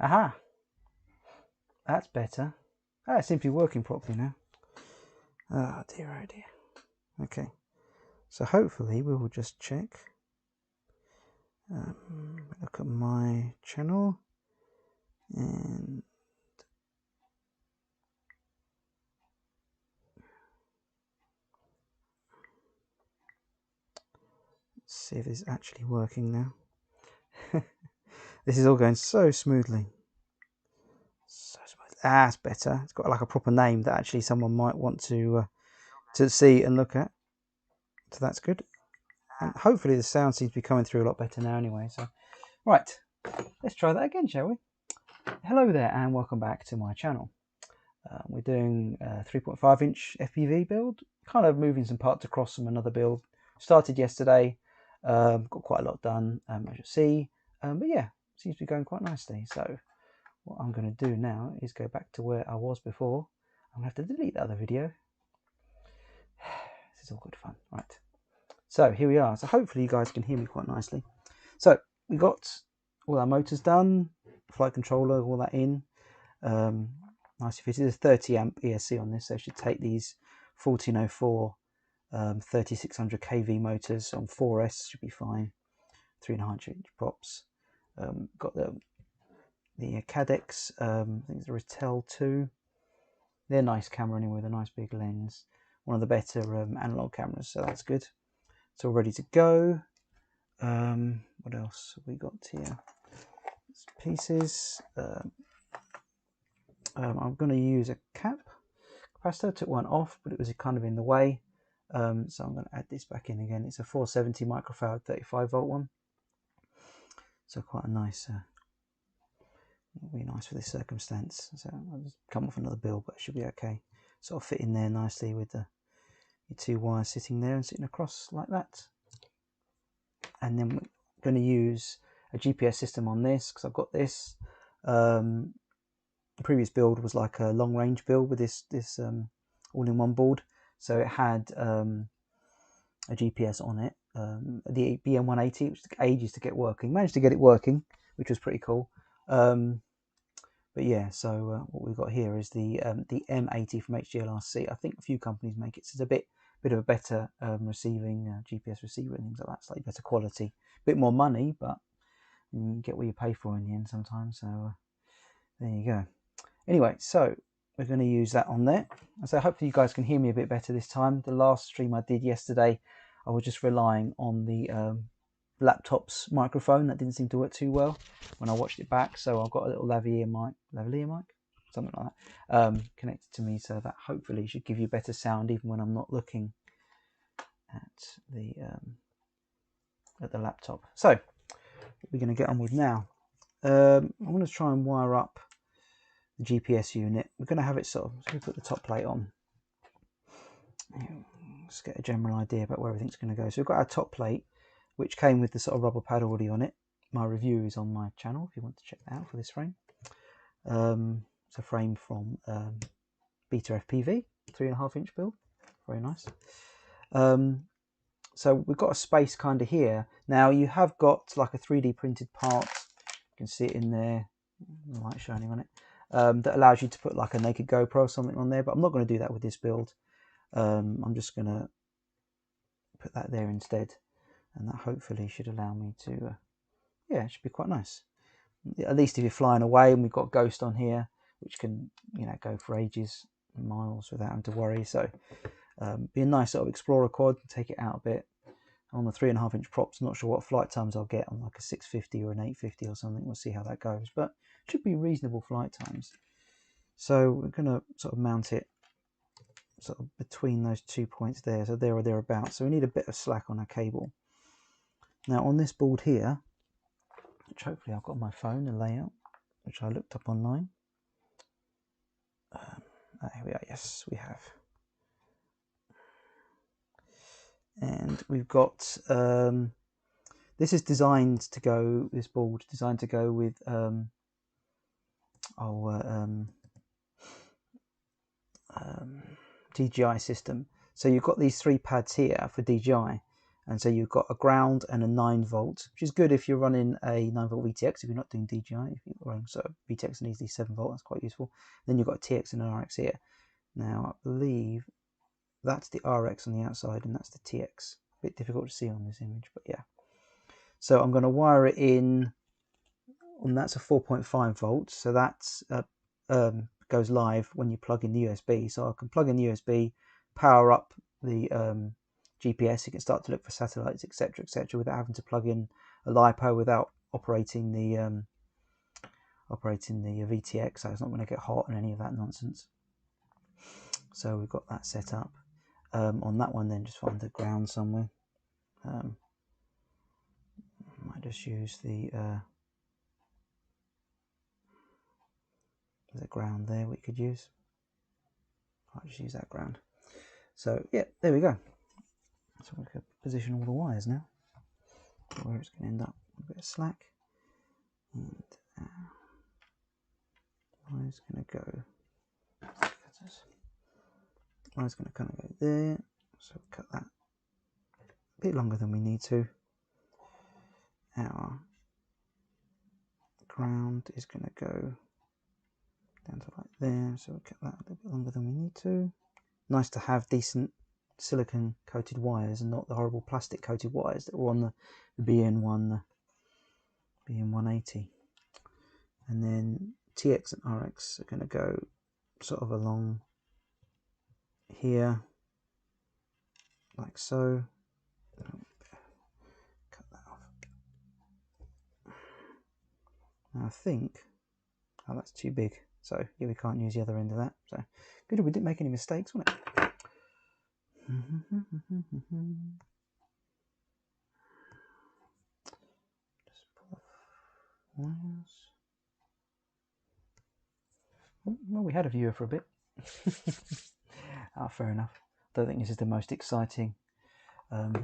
Aha, that's better. Ah, it seems to be working properly now. Oh dear, oh dear. Okay, so hopefully we will just check. Look at my channel and see if it's actually working now. This is all going so smoothly. So smooth. Ah, it's better. It's got like a proper name that actually someone might want to see and look at. So that's good. And hopefully the sound seems to be coming through a lot better now anyway. So, right, let's try that again, shall we? Hello there and welcome back to my channel. We're doing a 3.5 inch FPV build, kind of moving some parts across from another build. Started yesterday, got quite a lot done, as you'll see, but yeah, seems to be going quite nicely. So what I'm going to do now is go back to where I was before. I'm going to have to delete the other video. This is all good fun, right? So here we are. So hopefully you guys can hear me quite nicely. So we got all our motors done, flight controller, all that in. Nicely fitted. There's 30 amp ESC on this, so it should take these 1404 3600 kV motors on 4S, should be fine. 3.5 inch props. Got the Cadex, I think it's a Retel 2. They're a nice camera anyway, with a nice big lens. One of the better analog cameras, so that's good. It's all ready to go. What else have we got here? Pieces. I'm going to use a cap capacitor. Took one off, but it was kind of in the way. So I'm going to add this back in again. It's a 470 microfarad 35 volt one. So quite a nice, it'll be nice for this circumstance. So I'll just come off another build, but it should be okay. Sort of fit in there nicely with the two wires sitting there and sitting across like that. And then we're going to use a GPS system on this because I've got this. The previous build was like a long range build with this all-in-one board, so it had a GPS on it, the BM180, which took ages to get working. Managed to get it working, which was pretty cool. But yeah, so what we've got here is the M80 from HGLRC. I think a few companies make it, so it's a bit of a better receiving GPS receiver and things like that, slightly better quality, a bit more money, but you get what you pay for in the end sometimes. So there you go. Anyway, so we're going to use that on there. So hopefully you guys can hear me a bit better this time. The last stream I did yesterday, I was just relying on the laptop's microphone. That didn't seem to work too well when I watched it back. So I've got a little lavalier mic, something like that, connected to me. So that hopefully should give you better sound even when I'm not looking at the laptop. So what we're going to get on with now. I'm going to try and wire up the GPS unit. We're going to have it sort of, so we put the top plate on. Let's get a general idea about where everything's going to go. So we've got our top plate, which came with the sort of rubber pad already on it. My review is on my channel if you want to check that out for this frame. It's a frame from Beta FPV, 3.5 inch build, very nice. So we've got a space kind of here. Now you have got like a 3D printed part. You can see it in there, the light shining on it. That allows you to put like a naked GoPro or something on there, but I'm not going to do that with this build. I'm just going to put that there instead, and that hopefully should allow me to, yeah, it should be quite nice. At least if you're flying away, and we've got Ghost on here, which can, you know, go for ages, miles without having to worry. So be a nice sort of explorer quad, take it out a bit. On the 3.5 inch props, not sure what flight times I'll get on like a 650 or an 850 or something. We'll see how that goes, but it should be reasonable flight times. So we're going to sort of mount it sort of between those 2 points there, so there or thereabouts. So we need a bit of slack on our cable. Now on this board here, which hopefully I've got on my phone, the layout, which I looked up online. Here we are, yes, we have. And we've got, this is designed to go, this board designed to go with DJI system. So you've got these 3 pads here for DJI, And so you've got a ground and a 9-volt, which is good if you're running a 9-volt VTX, if you're not doing DJI. If you're running sort of VTX and easily 7-volt, that's quite useful. Then you've got a TX and an RX here. Now, I believe that's the RX on the outside and that's the TX. A bit difficult to see on this image, but yeah. So I'm going to wire it in, and that's a 4.5 volts. So that's goes live when you plug in the USB. So I can plug in the USB, power up the GPS. You can start to look for satellites, etc., etc., without having to plug in a LiPo, without operating the VTX. So it's not going to get hot and any of that nonsense. So we've got that set up. On that one, then just find the ground somewhere. Might just use the ground there we could use. I'll just use that ground. So yeah, there we go. So we can position all the wires now. Where it's going to end up, a bit of slack. And wire's going to go. Wire's going to kind of go there. So we'll cut that a bit longer than we need to. Our ground is going to go down to like there, so we'll cut that a little bit longer than we need to. Nice to have decent silicon coated wires and not the horrible plastic coated wires that were on the BN180. And then TX and RX are going to go sort of along here, like so. Cut that off. Now I think, oh, that's too big. So yeah, we can't use the other end of that. So good, we didn't make any mistakes, wasn't it? Just pull off wires. Well, we had a viewer for a bit. Ah, fair enough. Don't think this is the most exciting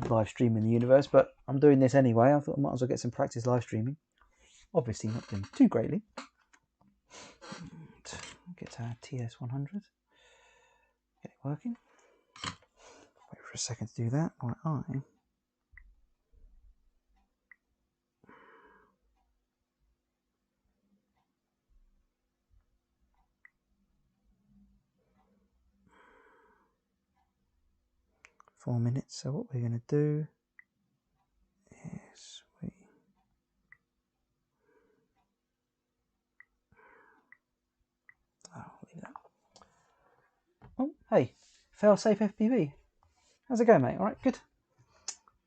live stream in the universe, but I'm doing this anyway. I thought I might as well get some practice live streaming. Obviously not doing too greatly. Get to our TS100. Get it working. Wait for a second to do that while I .4 minutes. So what we're going to do is leave that. Oh, hey, fail-safe FPV. How's it going, mate? All right, good.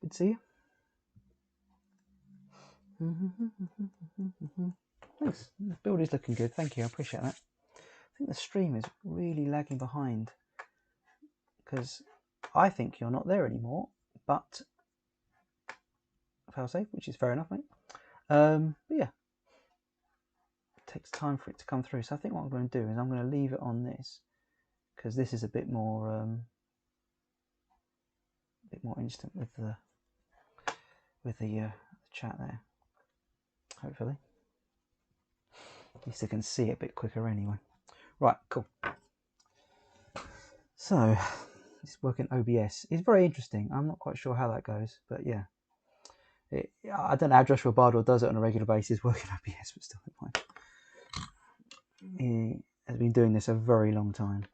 Good to see you. Thanks. The build is looking good. Thank you. I appreciate that. I think the stream is really lagging behind because I think you're not there anymore, but fail-safe, which is fair enough, mate. But yeah, it takes time for it to come through. So I think what I'm going to do is I'm going to leave it on this because this is a bit more instant with the chat there. Hopefully, at least I can see it a bit quicker anyway. Right, cool. So it's working OBS. It's very interesting. I'm not quite sure how that goes, but yeah. I don't know how Joshua Bardwell does it on a regular basis, working OBS, but still, fine. He has been doing this a very long time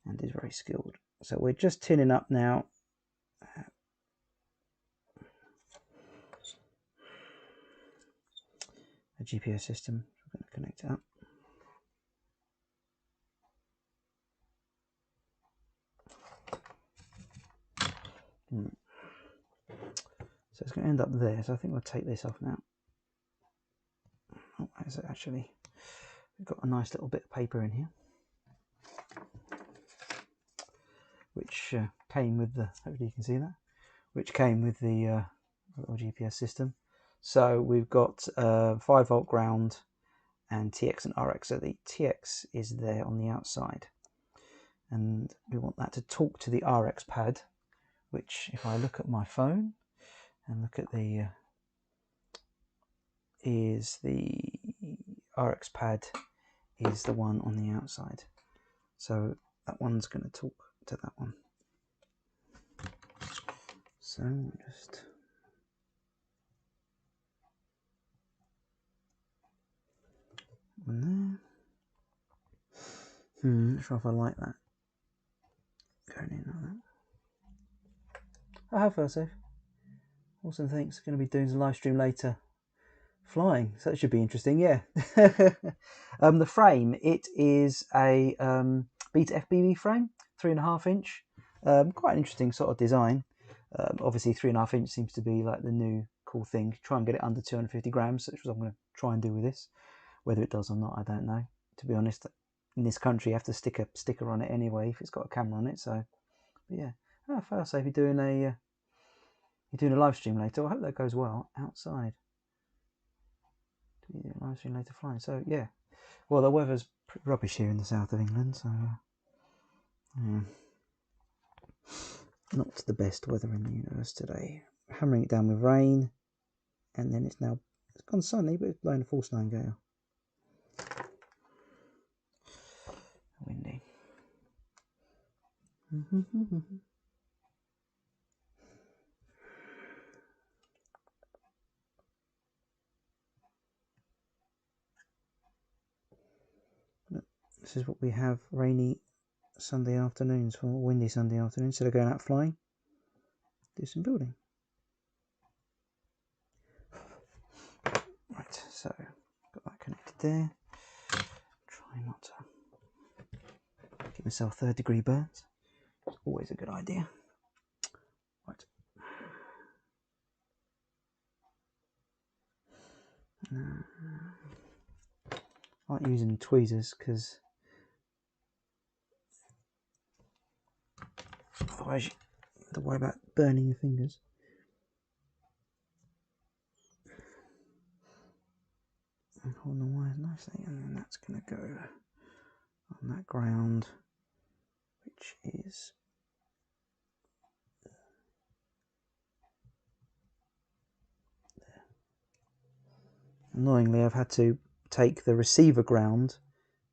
and is very skilled. So we're just tinning up now. A GPS system. We're going to connect it up. So it's going to end up there. So I think we'll take this off now. Oh, is it actually? We've got a nice little bit of paper in here, which came with the. Hopefully you can see that. Which came with the little GPS system. So we've got 5-volt ground and TX and RX. So the TX is there on the outside, and we want that to talk to the RX pad, which, if I look at my phone and look at the is the RX pad is the one on the outside. So that one's going to talk to that one. So we'll just one there. Not sure if I like that. Going in like that. I have fail safe. Awesome, thanks. Going to be doing some live stream later. Flying, so that should be interesting. Yeah. The frame, it is a Beta FPV frame, 3.5 inch. Quite an interesting sort of design. Obviously 3.5 inch seems to be like the new cool thing. Try and get it under 250 grams, which is what I'm going to try and do with this. Whether it does or not, I don't know. To be honest, in this country you have to stick a sticker on it anyway if it's got a camera on it. So, but yeah. Oh, fair safe. You're doing a live stream later. I hope that goes well outside. Live stream later flying. So yeah. Well, the weather's pretty rubbish here in the south of England, so yeah. Not the best weather in the universe today. Hammering it down with rain, and then it's gone sunny, but it's blowing a force 9 gale. Windy. This is what we have rainy Sunday afternoons for, windy Sunday afternoons. Instead of going out flying, do some building. Right, so got that connected there. Try not to give myself 3rd-degree burns. It's always a good idea. Right. I like using tweezers because otherwise you have to worry about burning your fingers. And hold the wires nicely, and then that's going to go on that ground, which is there. Annoyingly, I've had to take the receiver ground,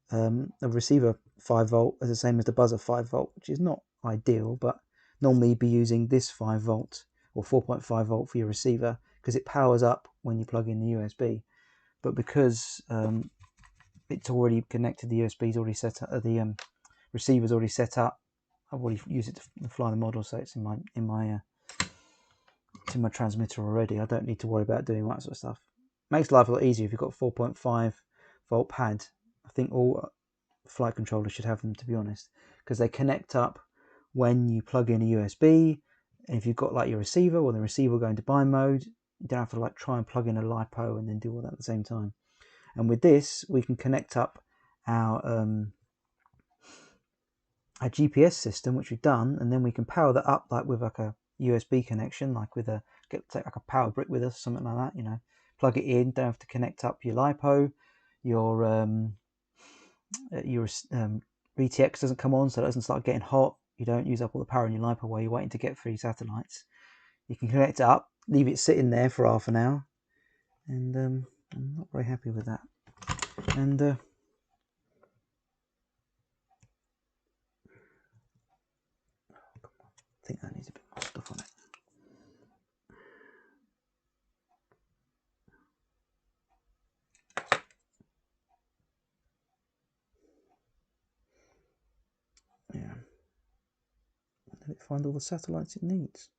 the receiver 5 volt, as the same as the buzzer 5 volt, which is not ideal, but normally you'd be using this 5 volt or 4.5 volt for your receiver because it powers up when you plug in the USB. But because it's already connected, the USB's already set up, the receiver's already set up. I've already used it to fly the model, so it's in my transmitter already. I don't need to worry about doing that sort of stuff. Makes life a lot easier if you've got a 4.5 volt pad. I think all flight controllers should have them, to be honest, because they connect up when you plug in a USB. And if you've got like your receiver or the receiver going to bind mode, you don't have to like try and plug in a LiPo and then do all that at the same time. And with this, we can connect up our GPS system, which we've done, and then we can power that up like with like a USB connection, like with take like a power brick with us, something like that. You know, plug it in. Don't have to connect up your LiPo. Your VTX doesn't come on, so it doesn't start getting hot. You don't use up all the power in your LiPo while you're waiting to get 3 satellites. You can connect it up, leave it sitting there for half an hour, and I'm not very happy with that. And I think that needs a bit more stuff on it. Yeah. Let it find all the satellites it needs.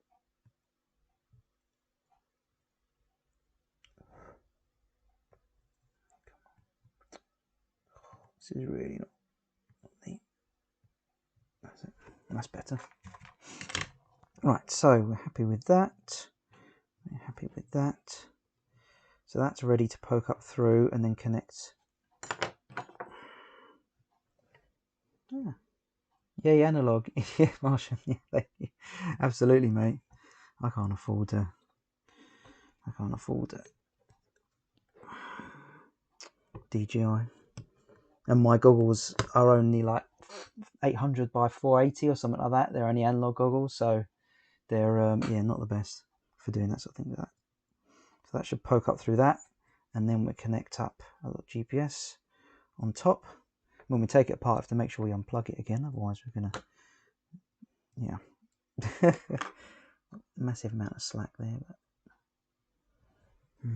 This is really not neat. That's it. That's better. Right, so we're happy with that. We're happy with that. So that's ready to poke up through and then connect. Yeah. Yay, analog. Yeah, Martian. Yeah, thank you. Absolutely, mate. I can't afford DJI. And my goggles are only like 800 by 480 or something like that. They're only analog goggles, so they're yeah, not the best for doing that sort of thing with that. So that should poke up through that, and then we connect up a little GPS on top. When we take it apart, I have to make sure we unplug it again, otherwise we're gonna, yeah. Massive amount of slack there, but I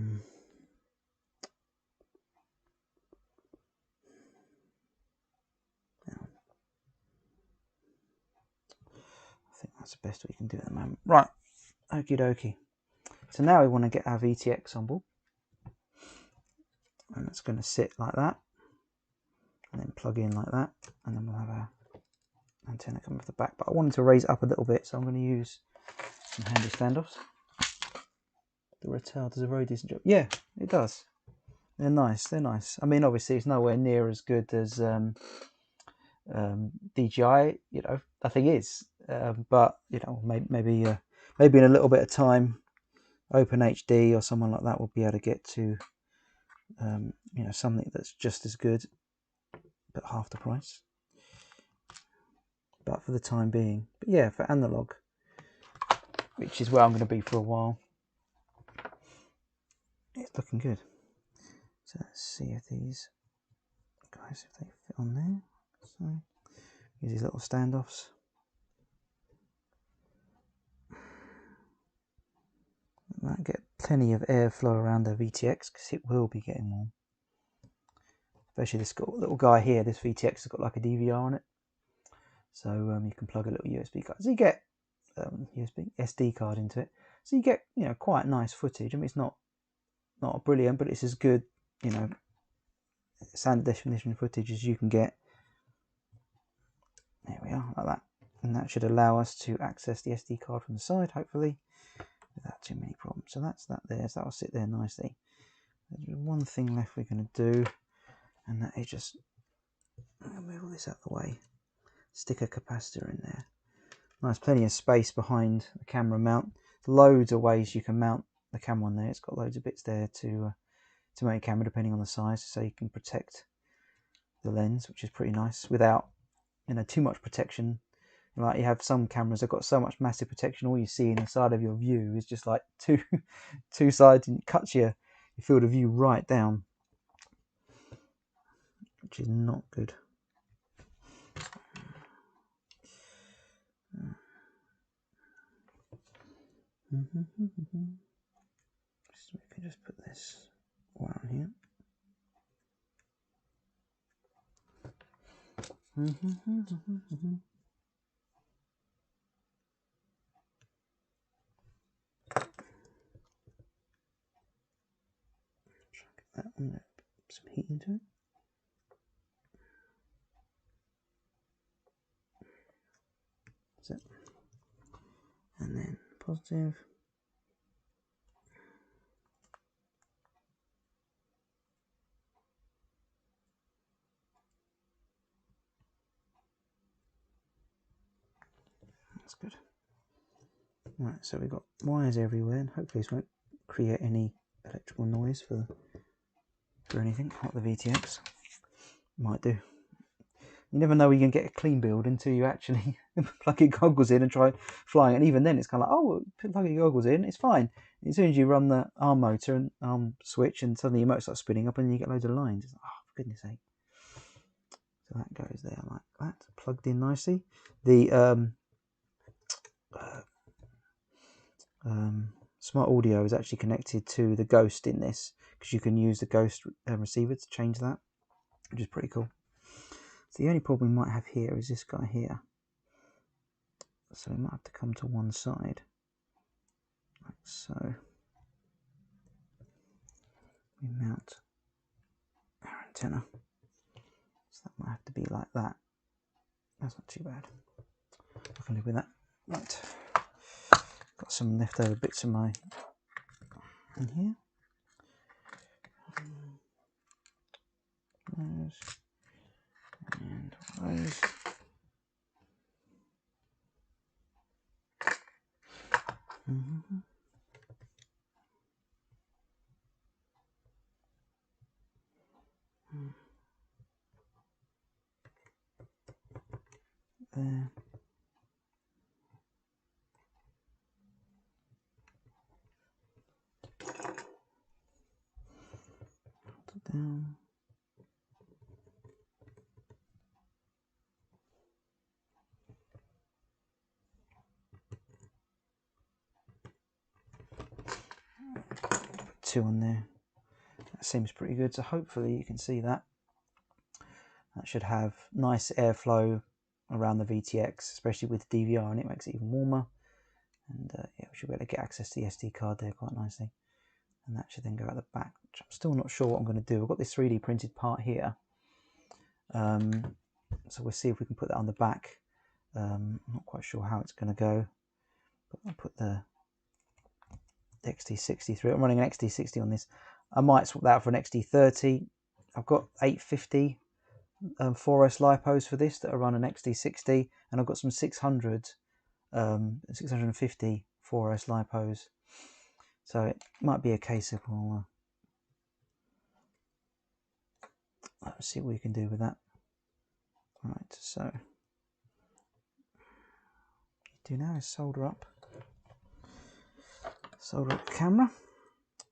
think that's the best we can do at the moment. Right, okie dokie. So now we want to get our VTX on board, and it's going to sit like that, and then plug in like that, and then we'll have our antenna come off the back. But I wanted to raise it up a little bit, so I'm going to use some handy standoffs. The Ratel does a very decent job. Yeah, it does. They're nice. They're nice. I mean, obviously, it's nowhere near as good as DJI. You know, I think is. But you know, maybe in a little bit of time, OpenHD or someone like that will be able to get to you know, something that's just as good, but half the price. But for the time being, but yeah, for analog, which is where I'm going to be for a while, it's looking good. So let's see if these guys, if they fit on there. So use these little standoffs. Might get plenty of airflow around the VTX because it will be getting warm. Especially this little guy here. This VTX has got like a DVR on it, so you can plug a little USB card. So you get USB SD card into it. So you get, you know, quite nice footage. I mean, it's not brilliant, but it's as good, you know, standard definition footage as you can get. There we are, like that, and that should allow us to access the SD card from the side, hopefully, without too many problems. So that's that there. So that'll sit there nicely. There's one thing left we're going to do, and that is just move all this out of the way. Stick a capacitor in there. Nice, plenty of space behind the camera mount. Loads of ways you can mount the camera on there. It's got loads of bits there to make a camera depending on the size, so you can protect the lens, which is pretty nice without, you know, too much protection. Like you have some cameras that got so much massive protection, all you see in the side of your view is just like two sides, and it cuts your field of view right down, which is not good. So we can just put this on here. Try and get that on there, put some heat into it. That's it. And then positive. That's good. Right, so we've got wires everywhere, and hopefully this won't create any electrical noise for anything, not the VTX. Might do. You never know when you can get a clean build until you actually plug your goggles in and try flying. And even then, it's kind of like, oh, plug your goggles in, it's fine. And as soon as you run the arm motor and arm switch, and suddenly your motor starts spinning up, and you get loads of lines. It's like, oh, for goodness sake! So that goes there like that, plugged in nicely. The smart audio is actually connected to the Ghost in this, because you can use the Ghost receiver to change that, which is pretty cool. So the only problem we might have here is this guy here. So we might have to come to one side, like so. We mount our antenna. So that might have to be like that. That's not too bad. I can live with that. Right. Got some leftover bits of my in here. Those and those. There. Down. 2 on there. That seems pretty good, so hopefully you can see that. That should have nice airflow around the VTX, especially with DVR, and it makes it even warmer. And yeah, we should be able to get access to the SD card there quite nicely. And that should then go out the back, which I'm still not sure what I'm going to do. I've got this 3D printed part here. So we'll see if we can put that on the back. I'm not quite sure how it's going to go. But I'll put the XT60 through. I'm running an XT60 on this. I might swap that out for an XT30. I've got 850 4S lipos for this that I run an XT60, and I've got some 650 4S lipos. So it might be a case of, well, let's see what we can do with that. Right, so what you do now is solder up the camera.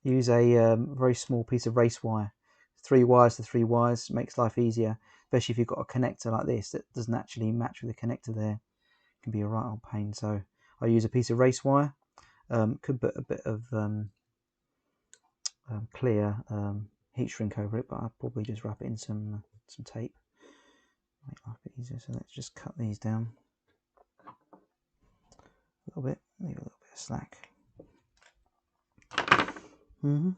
Use a very small piece of race wire. 3 wires to 3 wires makes life easier, especially if you've got a connector like this that doesn't actually match with the connector there. It can be a right old pain. So I use a piece of race wire. Could put a bit of clear heat shrink over it, but I'll probably just wrap it in some tape. Make life a bit easier. So let's just cut these down a little bit, leave a little bit of slack. And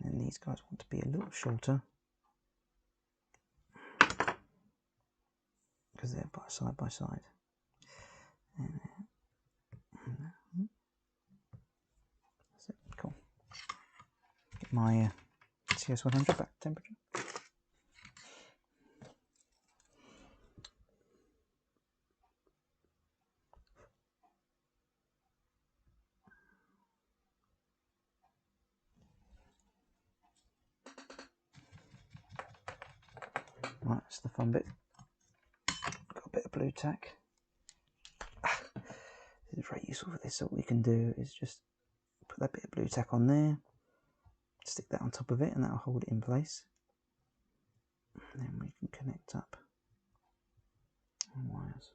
then these guys want to be a little shorter because they're side by side. That's it. Cool. Get my CS100 back to temperature. Right, that's the fun bit. Got a bit of blue tack. This is very useful for this. So what we can do is just put that bit of blue tack on there, stick that on top of it, and that'll hold it in place. And then we can connect up wires.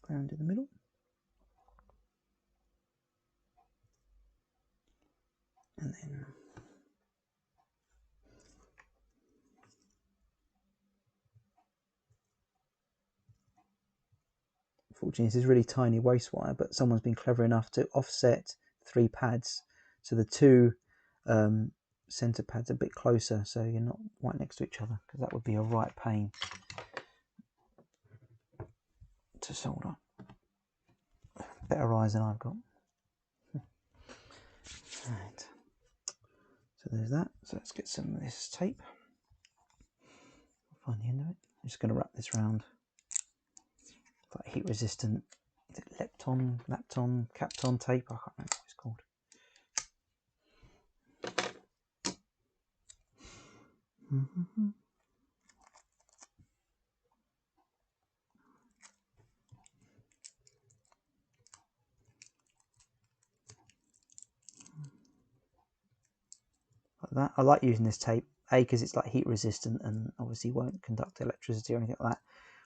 Ground in the middle. And then unfortunately this is really tiny waste wire, but someone's been clever enough to offset 3 pads so the 2 center pads are a bit closer, so you're not right next to each other, because that would be a right pain to solder. Better eyes than I've got. Right, so there's that. So let's get some of this tape. Find the end of it. I'm just going to wrap this round like heat resistant, is it Lepton, Kapton tape? I can't remember what it's called. Like that. I like using this tape, A, because it's like heat resistant and obviously won't conduct electricity or anything like that.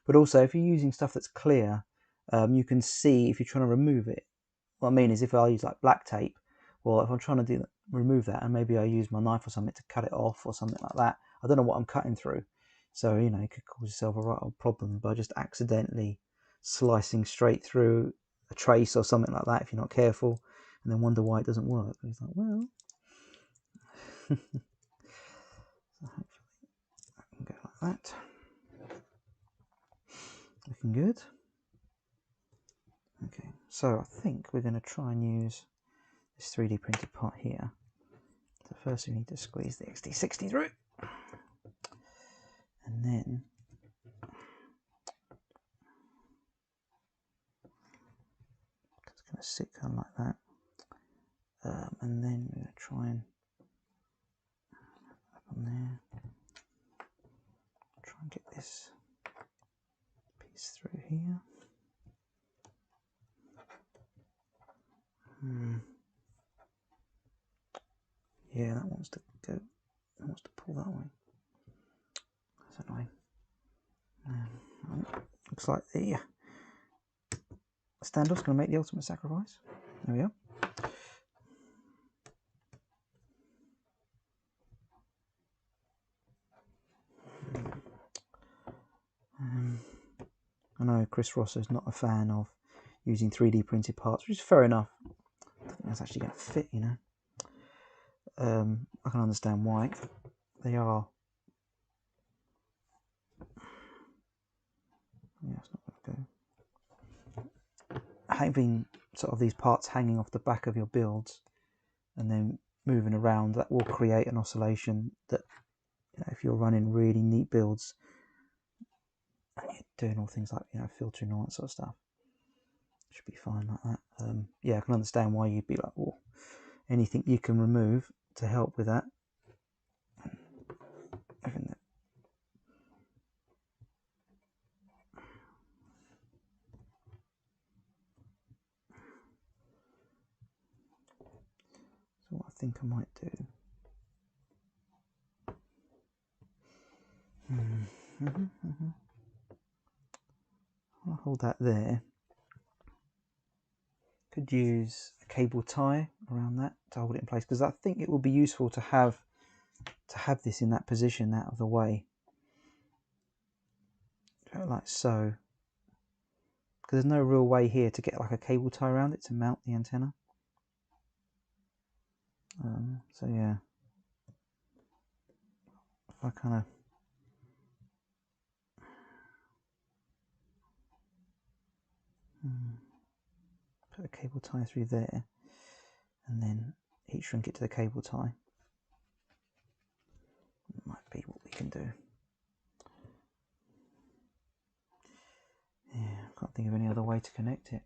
But also, if you're using stuff that's clear, you can see if you're trying to remove it. What I mean is, if I use like black tape, well, if I'm trying to remove that, and maybe I use my knife or something to cut it off or something like that, I don't know what I'm cutting through. So, you know, you could cause yourself a right old problem by just accidentally slicing straight through a trace or something like that if you're not careful, and then wonder why it doesn't work. And it's like, well, so hopefully that can go like that. Looking good. Okay, so I think we're going to try and use this 3D printed part here. So first we need to squeeze the XT60 through, and then sit kind of like that. And then we're going to try and up on there. Try and get this piece through here. Yeah, that wants to go. It wants to pull that way. That's annoying. Looks like the standoff's going to make the ultimate sacrifice. There we are. I know Chris Rosso's not a fan of using 3D printed parts, which is fair enough. I think that's actually going to fit, you know. I can understand why. They are. Yeah, it's not going to go. Having sort of these parts hanging off the back of your builds and then moving around, that will create an oscillation that, you know, if you're running really neat builds and you're doing all things like, you know, filtering and all that sort of stuff, it should be fine like that. Yeah, I can understand why you'd be like, well, anything you can remove to help with that. So what I think I might do. I'll hold that there. Could use a cable tie around that to hold it in place, because I think it would be useful to have this in that position out of the way, like so, because there's no real way here to get like a cable tie around it to mount the antenna. So yeah, if I kind of put a cable tie through there and then heat shrink it to the cable tie, it might be what we can do. Yeah, I can't think of any other way to connect it.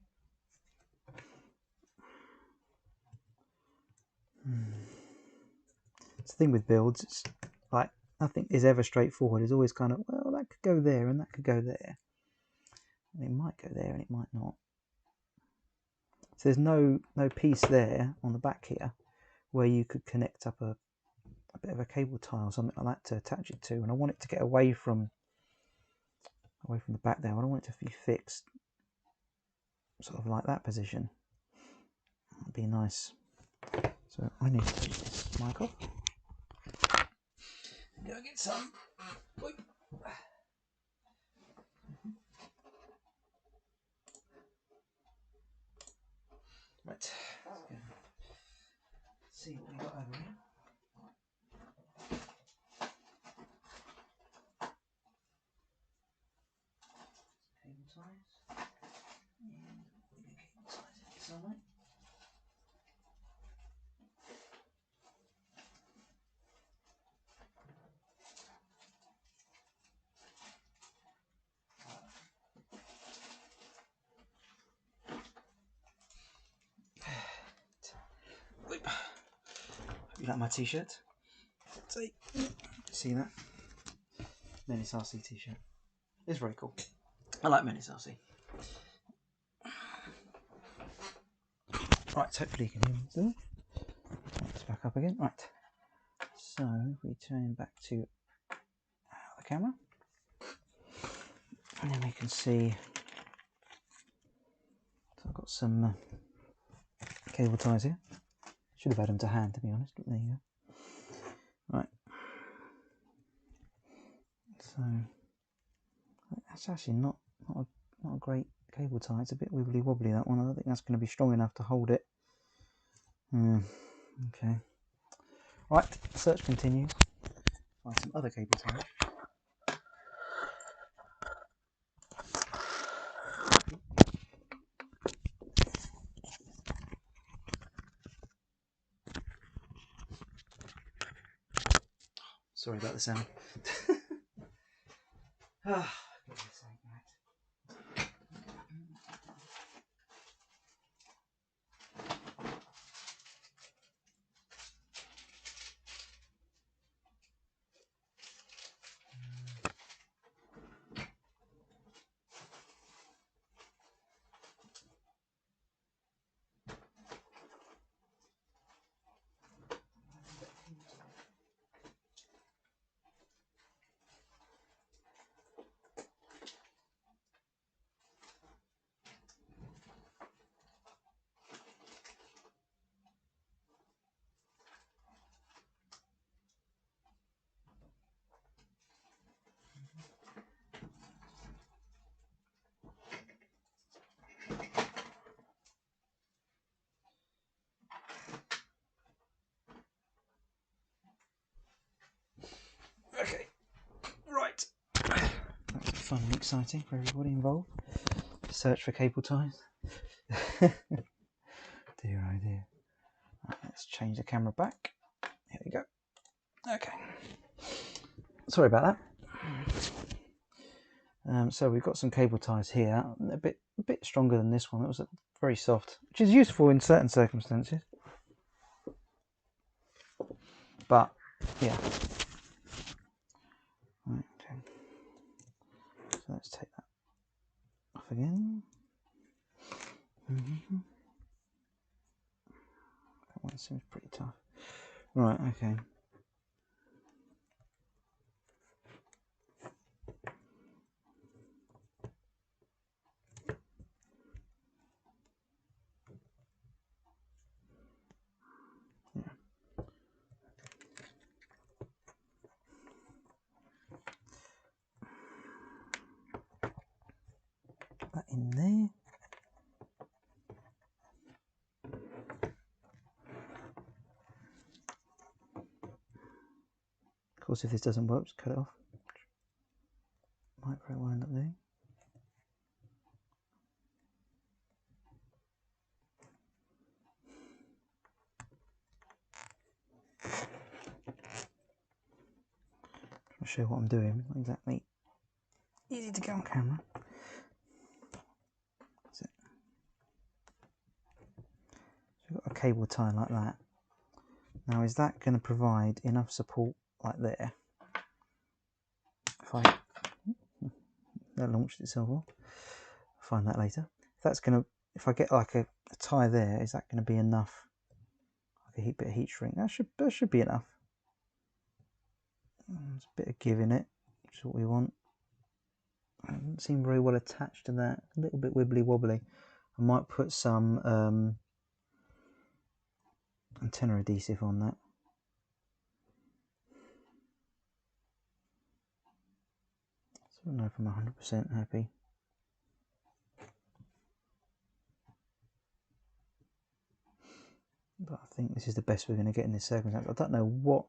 It's the thing with builds, it's like nothing is ever straightforward. It's always kind of, well, that could go there and that could go there. And it might go there and it might not. So there's no piece there on the back here where you could connect up a bit of a cable tie or something like that to attach it to. And I want it to get away from the back there. I don't want it to be fixed sort of like that position. That'd be nice. So I need to take this mic off. Go get some. Right. Let's see what we got over here. Cable ties. And cable ties inside. You like my t-shirt? See that? Menace RC t-shirt. It's very cool. I like Menace RC. Right, hopefully you can hear me still. Let's back up again. Right. So if we turn back to the camera, and then we can see. So I've got some cable ties here. Should have had them to hand, to be honest, but there you go. Right. So that's actually not a great cable tie. It's a bit wibbly wobbly, that one. I don't think that's going to be strong enough to hold it. Okay. Right. Search continues. Find some other cable ties. Sorry about the sound. fun and exciting for everybody involved. Search for cable ties. Dear oh dear. Right, let's change the camera back. Here we go. Okay. Sorry about that. So we've got some cable ties here, a bit stronger than this one. It was very soft, which is useful in certain circumstances. But yeah. Right, okay. So let's take that off again. That one seems pretty tough. Right, okay. That in there. Of course, if this doesn't work, just cut it off. Might very well end up there. I'll show you what I'm doing. Not exactly easy to get on camera. That's it. So we've got a cable tie like that. Now, is that going to provide enough support like there? If that launched itself off. I'll find that later. If that's going to, if I get like a tie there, is that going to be enough? Like a bit of heat shrink. That should be enough. There's a bit of give in it, which is what we want. It doesn't seem very well attached to that. A little bit wibbly wobbly. I might put some antenna adhesive on that. So I don't know if I'm 100% happy. But I think this is the best we're going to get in this circumstance. I don't know what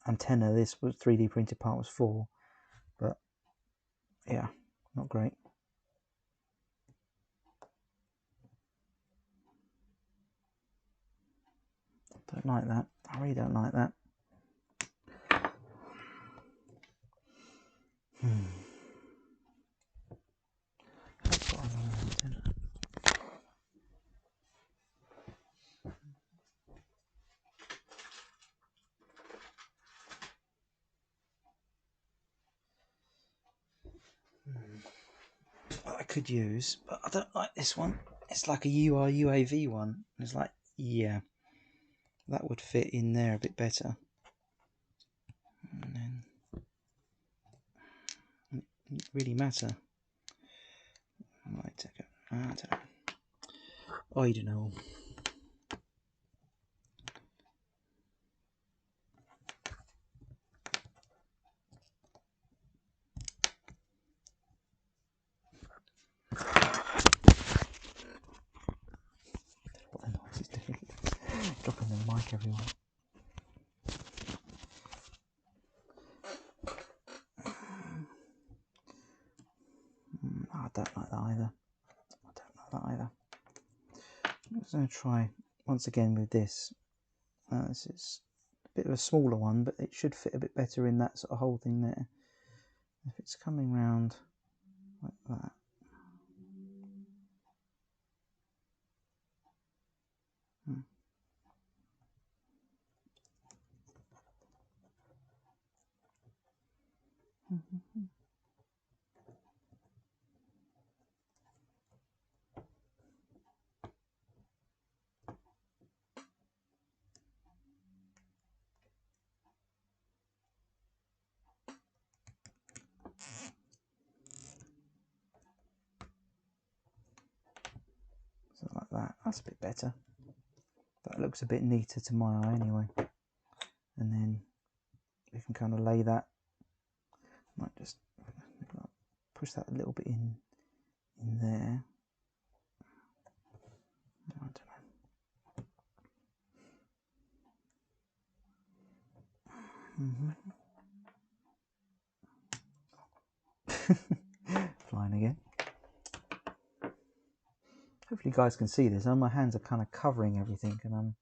antenna this 3D printed part was for, but yeah, not great. Don't like that. I really don't like that. What I could use, but I don't like this one. It's like a UAV one. It's like, yeah, that would fit in there a bit better. And then it doesn't really matter. I might take it. I don't know. I don't know. What the noise is doing. Dropping the mic everywhere. I don't like that either. I'm just going to try once again with this. This is a bit of a smaller one, but it should fit a bit better in that sort of whole thing there. If it's coming round like that. So like that. That's a bit better. That looks a bit neater to my eye anyway. And then we can kind of lay that. Might just push that a little bit in there. I don't know. again. Hopefully you guys can see this. My hands are kind of covering everything, and I'm,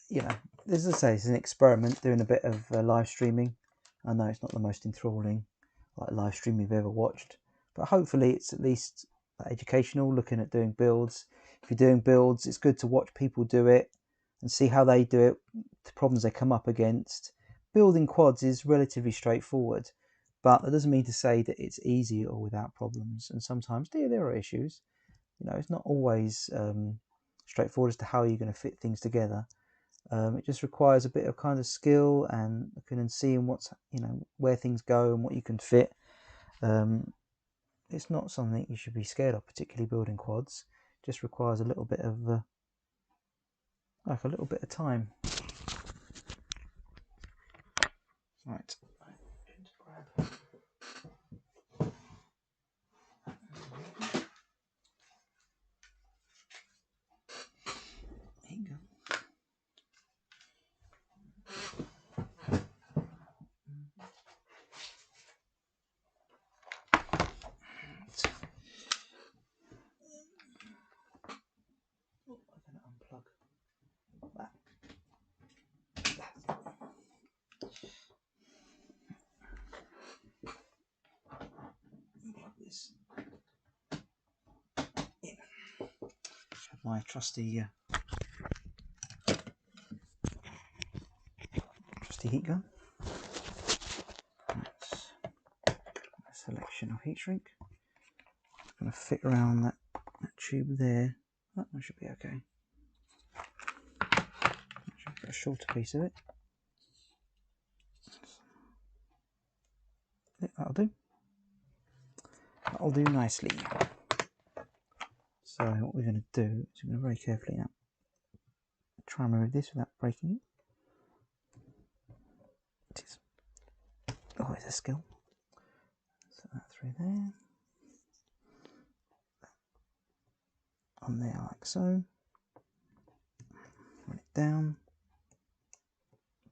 you know, as I say, it's an experiment, doing a bit of live streaming. I know it's not the most enthralling like live stream you've ever watched, but hopefully it's at least educational, looking at doing builds. If you're doing builds, it's good to watch people do it and see how they do it, the problems they come up against. Building quads is relatively straightforward, but that doesn't mean to say that it's easy or without problems, and sometimes there are issues. You know, it's not always straightforward as to how you're going to fit things together. It just requires a bit of kind of skill and looking and seeing what's, you know, where things go and what you can fit. It's not something you should be scared of, particularly building quads. It just requires a little bit of like a little bit of time. Right. There you go. My trusty heat gun. That's a selection of heat shrink. It's going to fit around that tube there. That one should be okay. Should get a shorter piece of it. That'll do. That'll do nicely. So what we're going to do is we're going to very carefully now try and remove this without breaking it. It is always a skill. Set that through there. On there like so. Run it down.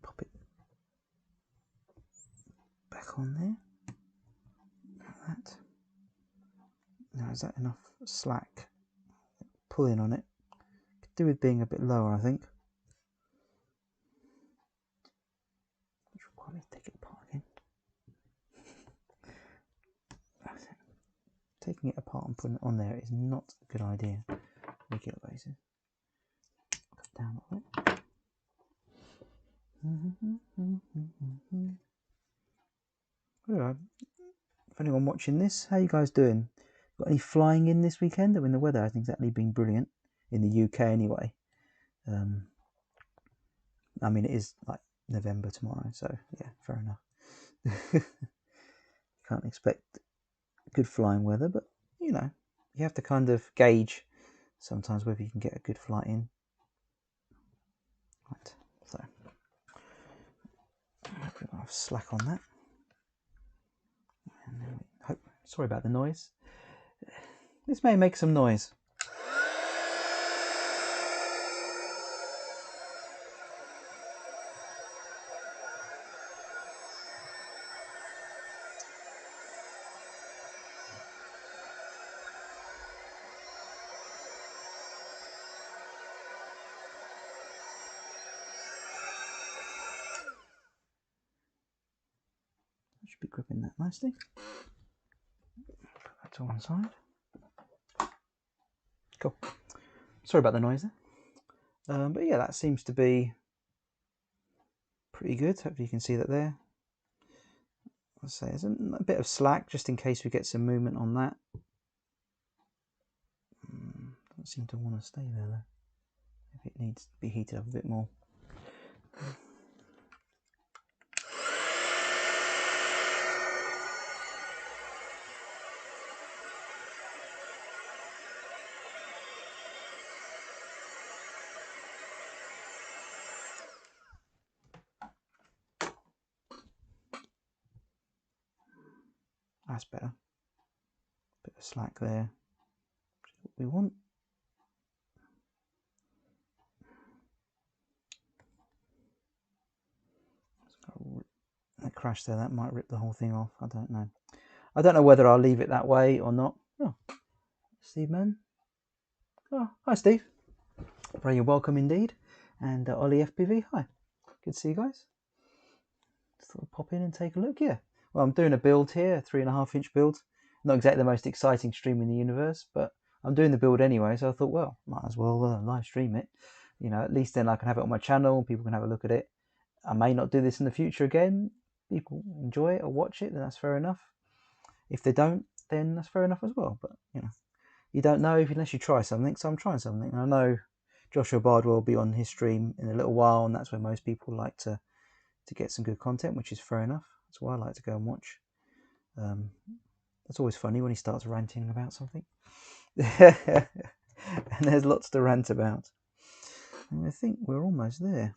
Pop it back on there. Like that. Now is that enough slack? Pulling on it. Could do with being a bit lower, I think. Which will require me to take it apart again. That's it. Taking it apart and putting it on there is not a good idea on a regular basis. Cut down a little bit. Alright. If anyone watching this, how you guys doing? Got any flying in this weekend? I mean, the weather hasn't exactly been brilliant in the UK anyway. I mean, it is like November tomorrow, so yeah, fair enough. Can't expect good flying weather, but you know, you have to kind of gauge sometimes whether you can get a good flight in. Right, so I'll have slack on that. And then sorry about the noise. This may make some noise. Should be gripping that nicely. Put that to one side. Cool. Sorry about the noise there. But yeah, that seems to be pretty good. Hopefully you can see that there. I'll say there's a bit of slack just in case we get some movement on that. Doesn't seem to want to stay there though. If it needs to be heated up a bit more. That's better. Bit of slack there. What we want. That crash there, that might rip the whole thing off. I don't know. I don't know whether I'll leave it that way or not. Oh, Steve man. Oh, hi Steve. Very welcome indeed. And Ollie FPV, hi. Good to see you guys. Just thought I'd pop in and take a look. Yeah. Well, I'm doing a build here, a 3.5-inch build. Not exactly the most exciting stream in the universe, but I'm doing the build anyway, so I thought, well, might as well live stream it. You know, at least then I can have it on my channel, people can have a look at it. I may not do this in the future again. People enjoy it or watch it, then that's fair enough. If they don't, then that's fair enough as well. But, you know, you don't know unless you try something, so I'm trying something. And I know Joshua Bardwell will be on his stream in a little while, and that's where most people like to get some good content, which is fair enough. That's why I like to go and watch. It's always funny when he starts ranting about something. And there's lots to rant about. And I think we're almost there.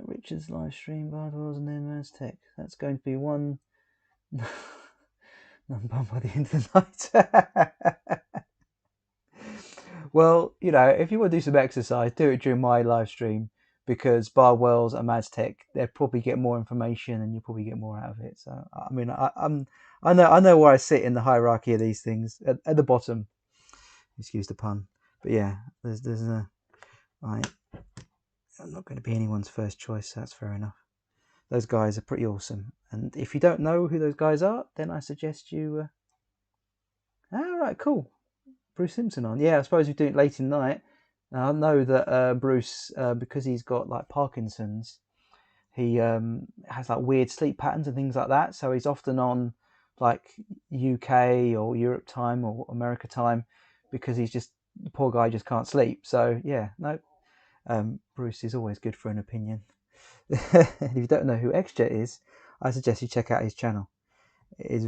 Richard's live stream, Bardwell's and then Man's Tech. That's going to be one number by the end of the night. Well, you know, if you want to do some exercise, do it during my live stream, because Barwell's and Mads Tech, they'll probably get more information and you'll probably get more out of it. So, I mean, I know where I sit in the hierarchy of these things, at the bottom. Excuse the pun, but yeah, I'm not going to be anyone's first choice. So that's fair enough. Those guys are pretty awesome, and if you don't know who those guys are, then I suggest you. All right, cool. Bruce Simpson on. Yeah, I suppose we do it late in the night. I know that Bruce, because he's got like Parkinson's, he has like weird sleep patterns and things like that. So he's often on like UK or Europe time or America time, because the poor guy just can't sleep. So yeah, no, Bruce is always good for an opinion. If you don't know who XJet is, I suggest you check out his channel. It is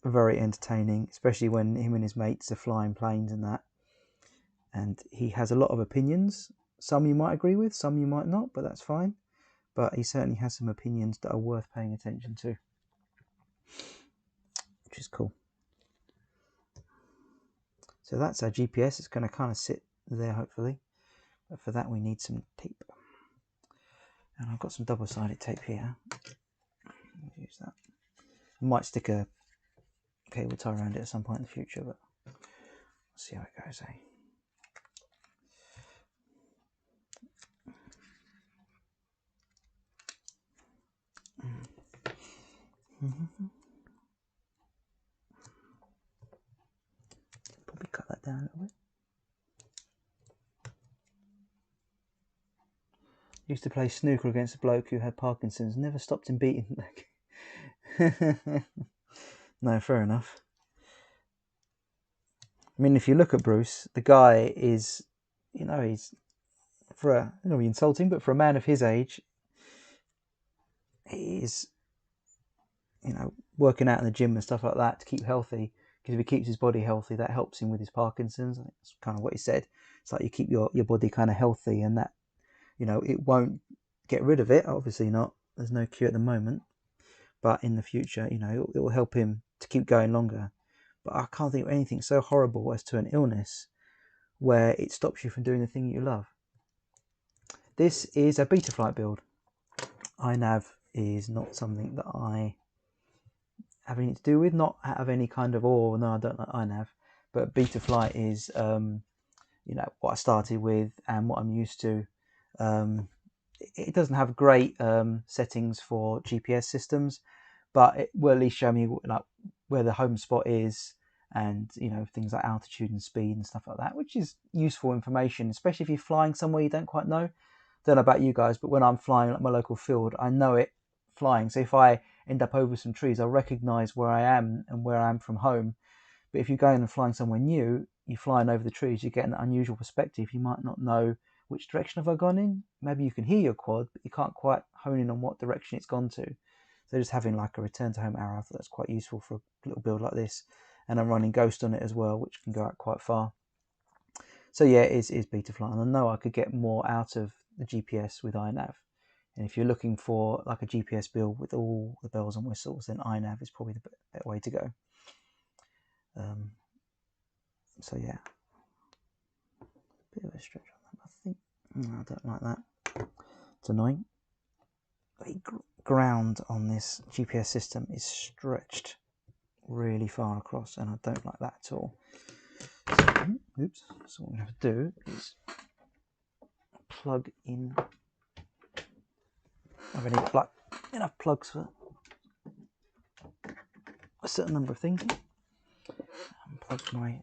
very entertaining, especially when him and his mates are flying planes and that. And he has a lot of opinions. Some you might agree with, some you might not, but that's fine. But he certainly has some opinions that are worth paying attention to, which is cool. So that's our GPS. It's going to kind of sit there, hopefully. But for that, we need some tape. And I've got some double-sided tape here. Use that. I might stick a cable tie around it at some point in the future, but we'll see how it goes, eh? Probably cut that down a little bit. Used to play snooker against a bloke who had Parkinson's. Never stopped him beating. No, fair enough. I mean, if you look at Bruce, the guy is, you know, he's, I don't want to be insulting, but for a man of his age, he's, you know, working out in the gym and stuff like that to keep healthy. Because if he keeps his body healthy, that helps him with his Parkinson's. That's kind of what he said. It's like you keep your body kind of healthy, and that, you know, it won't get rid of it. Obviously not. There's no cure at the moment. But in the future, you know, it will help him to keep going longer. But I can't think of anything so horrible as to an illness where it stops you from doing the thing you love. This is a Betaflight build. iNav is not something that I have anything to do with, not have any kind of, no, I don't like iNav. But Betaflight is, you know, what I started with and what I'm used to. It doesn't have great settings for GPS systems, but it will at least show me like where the home spot is, and you know, things like altitude and speed and stuff like that, which is useful information, especially if you're flying somewhere you don't quite know. Don't know about you guys, but when I'm flying like my local field, I know it flying. So if I end up over some trees, I'll recognise where I am and where I am from home. But if you're going and flying somewhere new, you're flying over the trees, you get an unusual perspective. You might not know which direction have I gone in. Maybe you can hear your quad, but you can't quite hone in on what direction it's gone to. So just having like a return to home arrow, I thought that's quite useful for a little build like this. And I'm running Ghost on it as well, which can go out quite far. So yeah, it is Betaflight, and I know I could get more out of the GPS with iNav. And if you're looking for like a GPS build with all the bells and whistles, then iNav is probably the better way to go. So yeah, bit of a stretch on that, I think. No, I don't like that. It's annoying. Very ground on this GPS system is stretched really far across, and I don't like that at all. So, oops. So what I'm going to have to do is plug in. I've only got enough plugs for a certain number of things. Unplug my.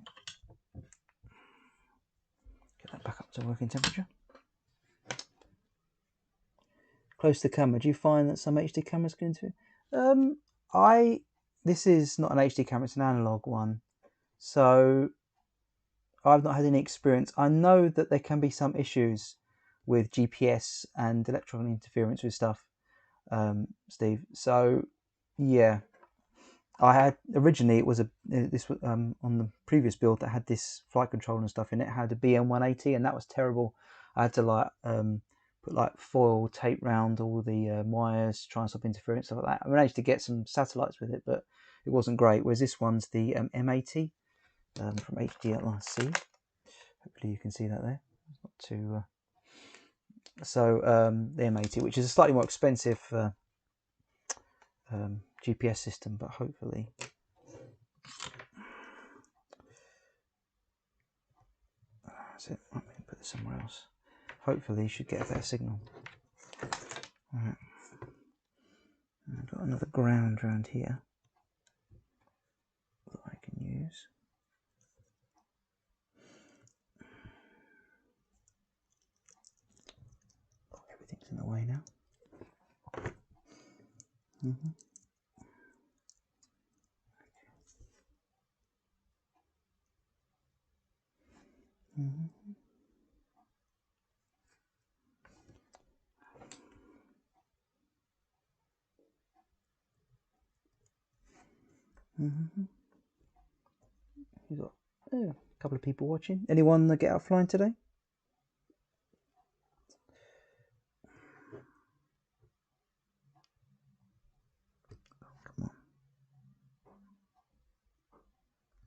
Get that back up to working temperature. Close to the camera. Do you find that some HD cameras go into it? This is not an HD camera, it's an analog one. So I've not had any experience. I know that there can be some issues with GPS and electronic interference with stuff, Steve. So yeah, I had originally it was this was on the previous build that had this flight control and stuff in it. It had a BM180, and that was terrible. I had to put foil tape round all the wires, try and stop interference, stuff like that. I managed to get some satellites with it, but it wasn't great. Whereas this one's the M80 from HDLRC. Hopefully you can see that there. Not too. So the M80, which is a slightly more expensive GPS system, but hopefully. That's it. I'm going to put this somewhere else. Hopefully you should get a better signal. Alright. I've got another ground around here that I can use. Oh, everything's in the way now. We've got a couple of people watching. Anyone that get out flying today? Oh, come on.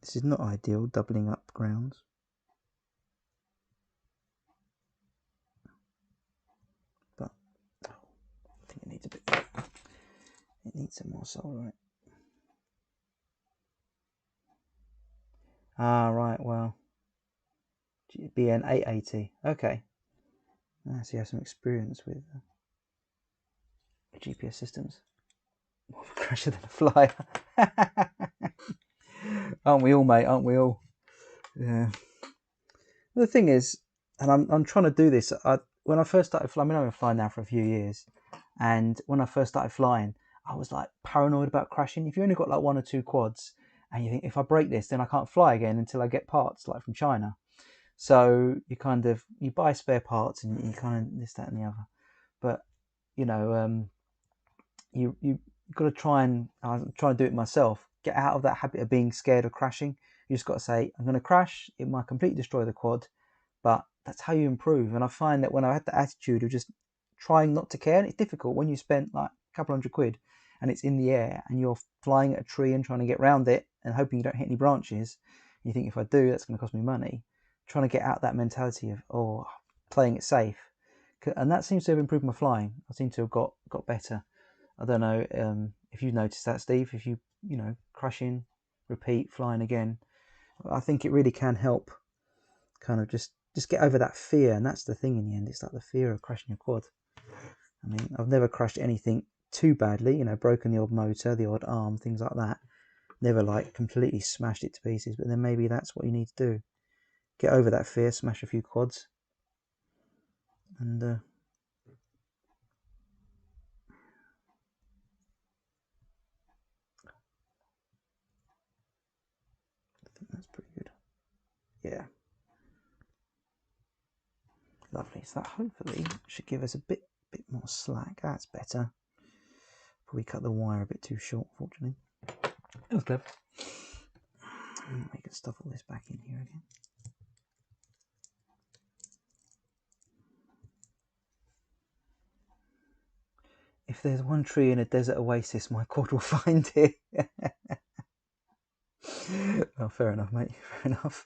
This is not ideal, doubling up grounds. But I think it needs a bit. It needs some more solar, right? Ah, right. Well, BN 880. Okay. So you have some experience with GPS systems. More of a crasher than a flyer. Aren't we all, mate? Aren't we all? Yeah. The thing is, and I'm trying to do this. When I first started flying, I've been flying now for a few years, and when I first started flying, I was like paranoid about crashing. If you only got like 1 or 2 quads, and you think if I break this, then I can't fly again until I get parts like from China. So you buy spare parts and you kind of this, that, and the other. But you got to try and I'm trying to do it myself. Get out of that habit of being scared of crashing. You just got to say, I'm going to crash. It might completely destroy the quad, but that's how you improve. And I find that when I had the attitude of just trying not to care, and it's difficult when you spent like a couple £100 and it's in the air and you're flying at a tree and trying to get around it and hoping you don't hit any branches. You think if I do, that's going to cost me money. Trying to get out that mentality of playing it safe, and that seems to have improved my flying. I seem to have got better. I don't know if you've noticed that, Steve. If you crashing, repeat, flying again, I think it really can help. Kind of just get over that fear, and that's the thing in the end. It's like the fear of crashing your quad. I mean, I've never crashed anything too badly. Broken the odd motor, the odd arm, things like that. Never like completely smashed it to pieces. But then maybe that's what you need to do. Get over that fear, smash a few quads, and I think that's pretty good. Yeah. Lovely. So that hopefully should give us a bit more slack. That's better. Probably cut the wire a bit too short, fortunately. That was clever. We can stuff all this back in here again. If there's one tree in a desert oasis, my quad will find it. Oh, fair enough, mate. Fair enough.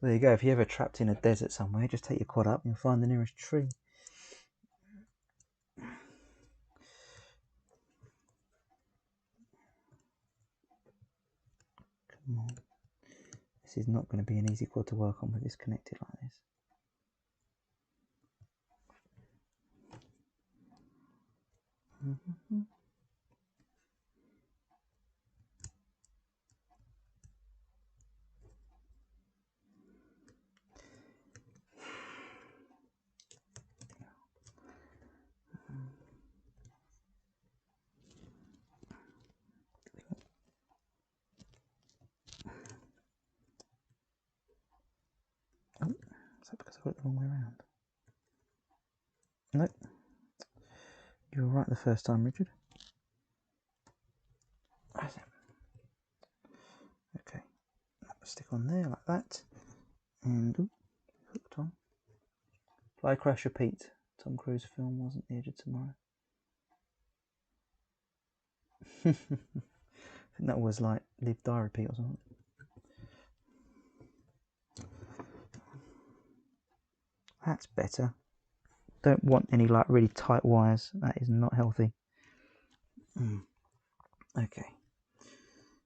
There you go. If you're ever trapped in a desert somewhere, just take your quad up and you'll find the nearest tree. This is not going to be an easy quad to work on with this connected like this. Oh, is that because I got it the wrong way around? Nope. You were right the first time, Richard. Okay, stick on there like that. And hooked on. Fly Crash Repeat. Tom Cruise film wasn't The Edge of Tomorrow. I think that was like Live Die Repeat or something. That's better. Don't want any like really tight wires. That is not healthy. Okay,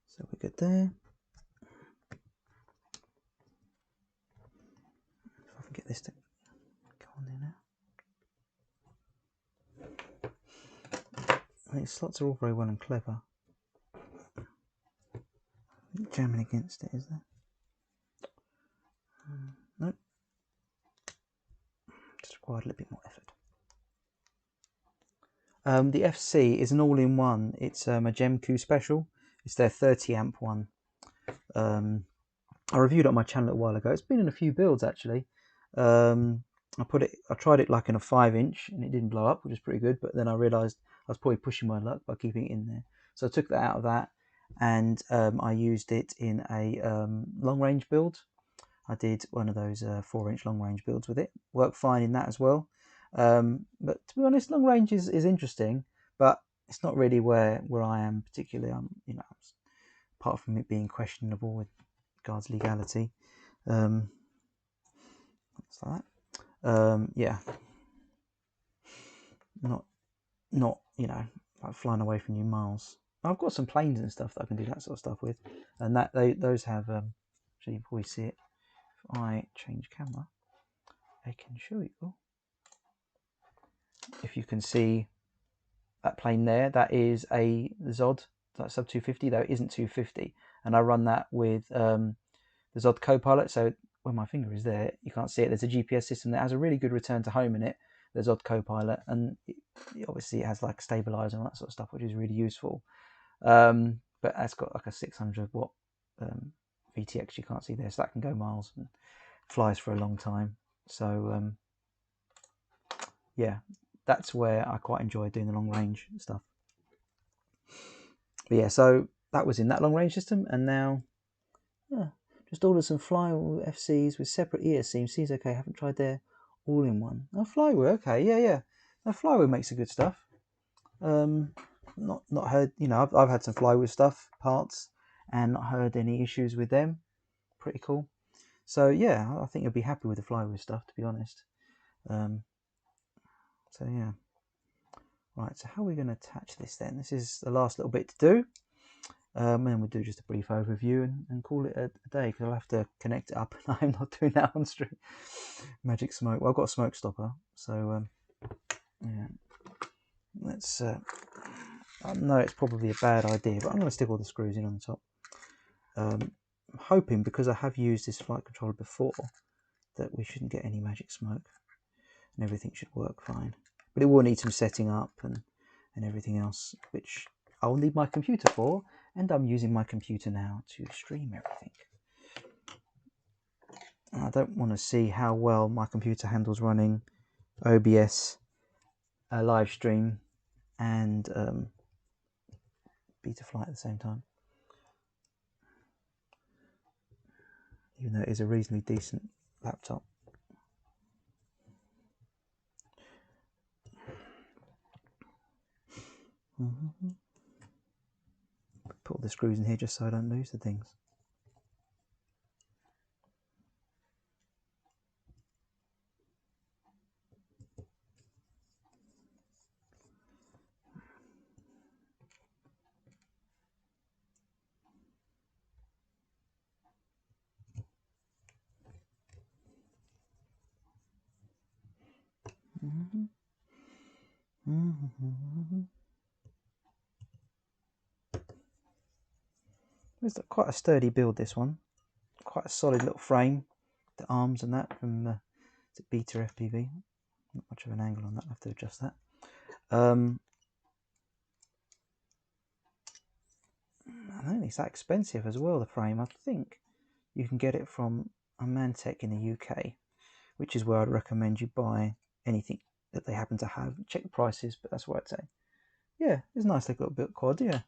so we're good there. If I can get this to go on there now. I think slots are all very well and clever. Jamming against it, is there? Nope. Just required a little bit more effort. The FC is an all-in-one. It's a Gemku special. It's their 30 amp one. I reviewed it on my channel a while ago. It's been in a few builds actually. I tried it like in a 5-inch and it didn't blow up, which is pretty good. But then I realised I was probably pushing my luck by keeping it in there. So I took that out of that and I used it in a long-range build. I did one of those 4-inch long-range builds with it. Worked fine in that as well. But to be honest, long range is interesting, but it's not really where I am particularly. You know, apart from it being questionable with regards legality. What's that? Yeah, not you know, like flying away from you miles. I've got some planes and stuff that I can do that sort of stuff with, and that those have. So you probably see it. If I change camera, I can show you. If you can see that plane there, that is a Zod, that's sub 250, though it isn't 250. And I run that with the Zod Copilot. So when my finger is there, you can't see it. There's a GPS system that has a really good return to home in it, the Zod Copilot. And obviously it has like a stabilizer and that sort of stuff, which is really useful. But that's got like a 600 watt VTX you can't see there. So that can go miles and flies for a long time. So yeah, that's where I quite enjoy doing the long range stuff. But yeah, so that was in that long range system, and now just ordered some Flywheel FCs with separate ESC. Seems okay. Haven't tried their all-in-one. Oh, Flywheel, okay, yeah. No, Flywheel makes the good stuff. Not heard. You know, I've had some Flywheel stuff parts, and not heard any issues with them. Pretty cool. So yeah, I think you'll be happy with the Flywheel stuff, to be honest. So yeah. Right, so how are we going to attach this then? This is the last little bit to do. And then we'll do just a brief overview and call it a day, because I'll have to connect it up, and I'm not doing that on stream. Magic smoke. Well, I've got a smoke stopper, so yeah. Let's. I know it's probably a bad idea, but I'm going to stick all the screws in on the top. I'm hoping, because I have used this flight controller before, that we shouldn't get any magic smoke, and everything should work fine. But it will need some setting up and everything else, which I'll need my computer for, and I'm using my computer now to stream everything. And I don't want to see how well my computer handles running OBS, a live stream, and Betaflight at the same time. Even though it is a reasonably decent laptop. Put all the screws in here just so I don't lose the things. It's quite a sturdy build, this one. Quite a solid little frame. The arms and that from it's a Beta FPV. Not much of an angle on that, I'll have to adjust that. I don't think it's that expensive as well, the frame. I think you can get it from Amantech in the UK, which is where I'd recommend you buy anything that they happen to have. Check the prices, but that's what I'd say. Yeah, it's nice they've got a built quad, yeah.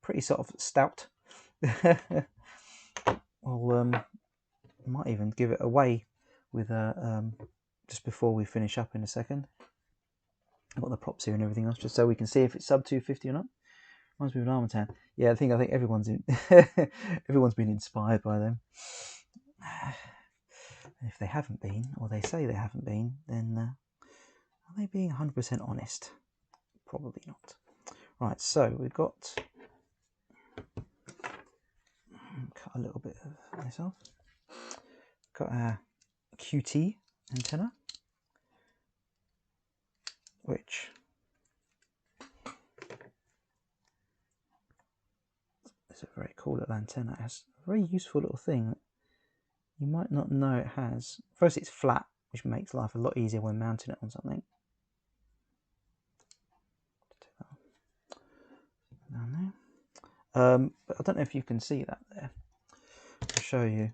Pretty sort of stout. Well, might even give it away with just before we finish up in a second. I've got the props here and everything else, just so we can see if it's sub 250 or not. Reminds me of an Armatan. Yeah, I think everyone's everyone's been inspired by them. And if they haven't been, or they say they haven't been, then are they being 100% honest? Probably not. Right, so we've got cut a little bit of this off. Got our QT antenna, which is a very cool little antenna. It has a very useful little thing that you might not know it has. First, it's flat, which makes life a lot easier when mounting it on something. Down there. But I don't know if you can see that there. I'll show you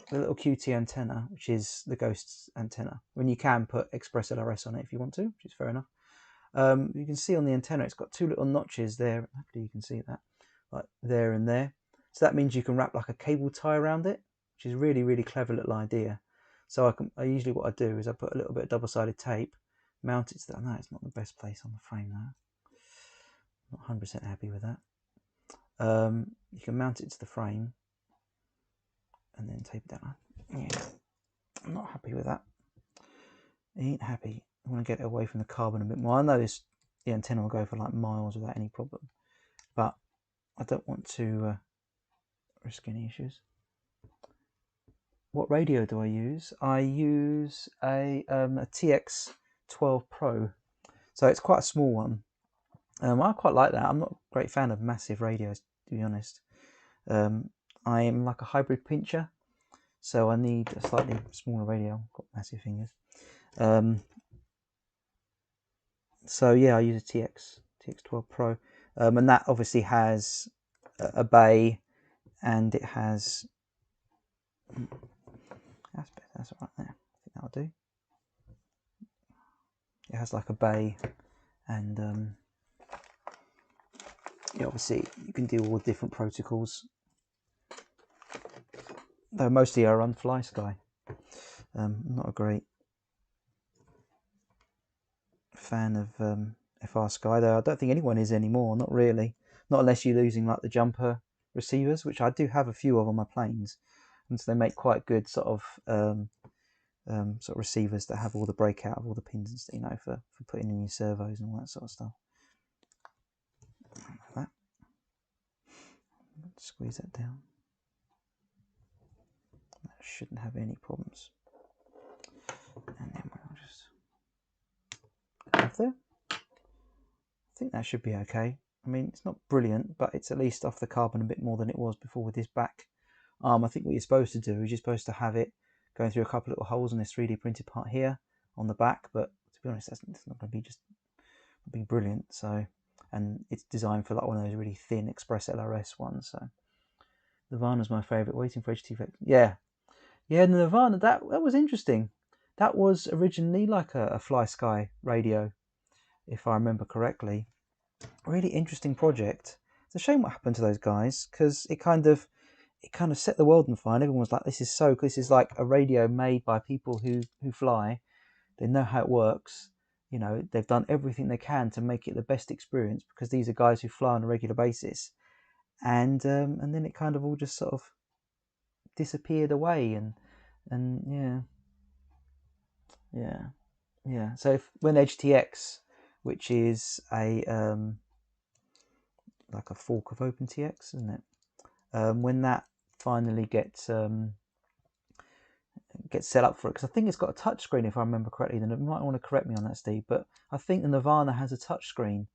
the little QT antenna, which is the Ghost's antenna. When you can put Express LRS on it if you want to, which is fair enough. You can see on the antenna it's got two little notches there. Hopefully you can see that, like there and there. So that means you can wrap like a cable tie around it, which is really, really clever little idea. So I usually what I do is I put a little bit of double-sided tape, mount it to that. No, it's not the best place on the frame now. Not 100% happy with that. You can mount it to the frame and then tape it down. Yeah, I'm not happy with that. I ain't happy. I want to get it away from the carbon a bit more. I know the antenna will go for like miles without any problem, but I don't want to risk any issues. What radio do I use? I use a TX12 Pro, so it's quite a small one. I quite like that. I'm not a great fan of massive radios, to be honest. I am like a hybrid pincher, so I need a slightly smaller radio. I've got massive fingers. So yeah, I use a TX12 Pro, and that obviously has a bay, and it has that's right there. I think that'll do. It has like a bay, and yeah, obviously you can do all the different protocols. Though mostly I run FlySky. Not a great fan of FR Sky, though I don't think anyone is anymore. Not really. Not unless you're using like the jumper receivers, which I do have a few of on my planes, and so they make quite good sort of receivers that have all the breakout of all the pins and stuff, you know, for putting in your servos and all that sort of stuff. Like that. Squeeze that down. That shouldn't have any problems. And then we'll just have there. I think that should be okay. I mean, it's not brilliant, but it's at least off the carbon a bit more than it was before with this back arm. I think what you're supposed to do is you're supposed to have it going through a couple of little holes in this 3D printed part here on the back, but to be honest, that's not going to be brilliant. So, and it's designed for like one of those really thin Express LRS ones. So, Nirvana's my favourite. Waiting for HT. Yeah, the Nirvana, that was interesting. That was originally like a FlySky radio, if I remember correctly. Really interesting project. It's a shame what happened to those guys, because it kind of set the world on fire. Everyone was like, this is like a radio made by people who fly. They know how it works. You know, they've done everything they can to make it the best experience, because these are guys who fly on a regular basis. And then it kind of all just sort of disappeared away, and yeah. So when HTX, which is a like a fork of OpenTX, isn't it? When that finally gets gets set up for it, because I think it's got a touch screen, if I remember correctly. Then you might want to correct me on that, Steve, but I think the Nirvana has a touch screen,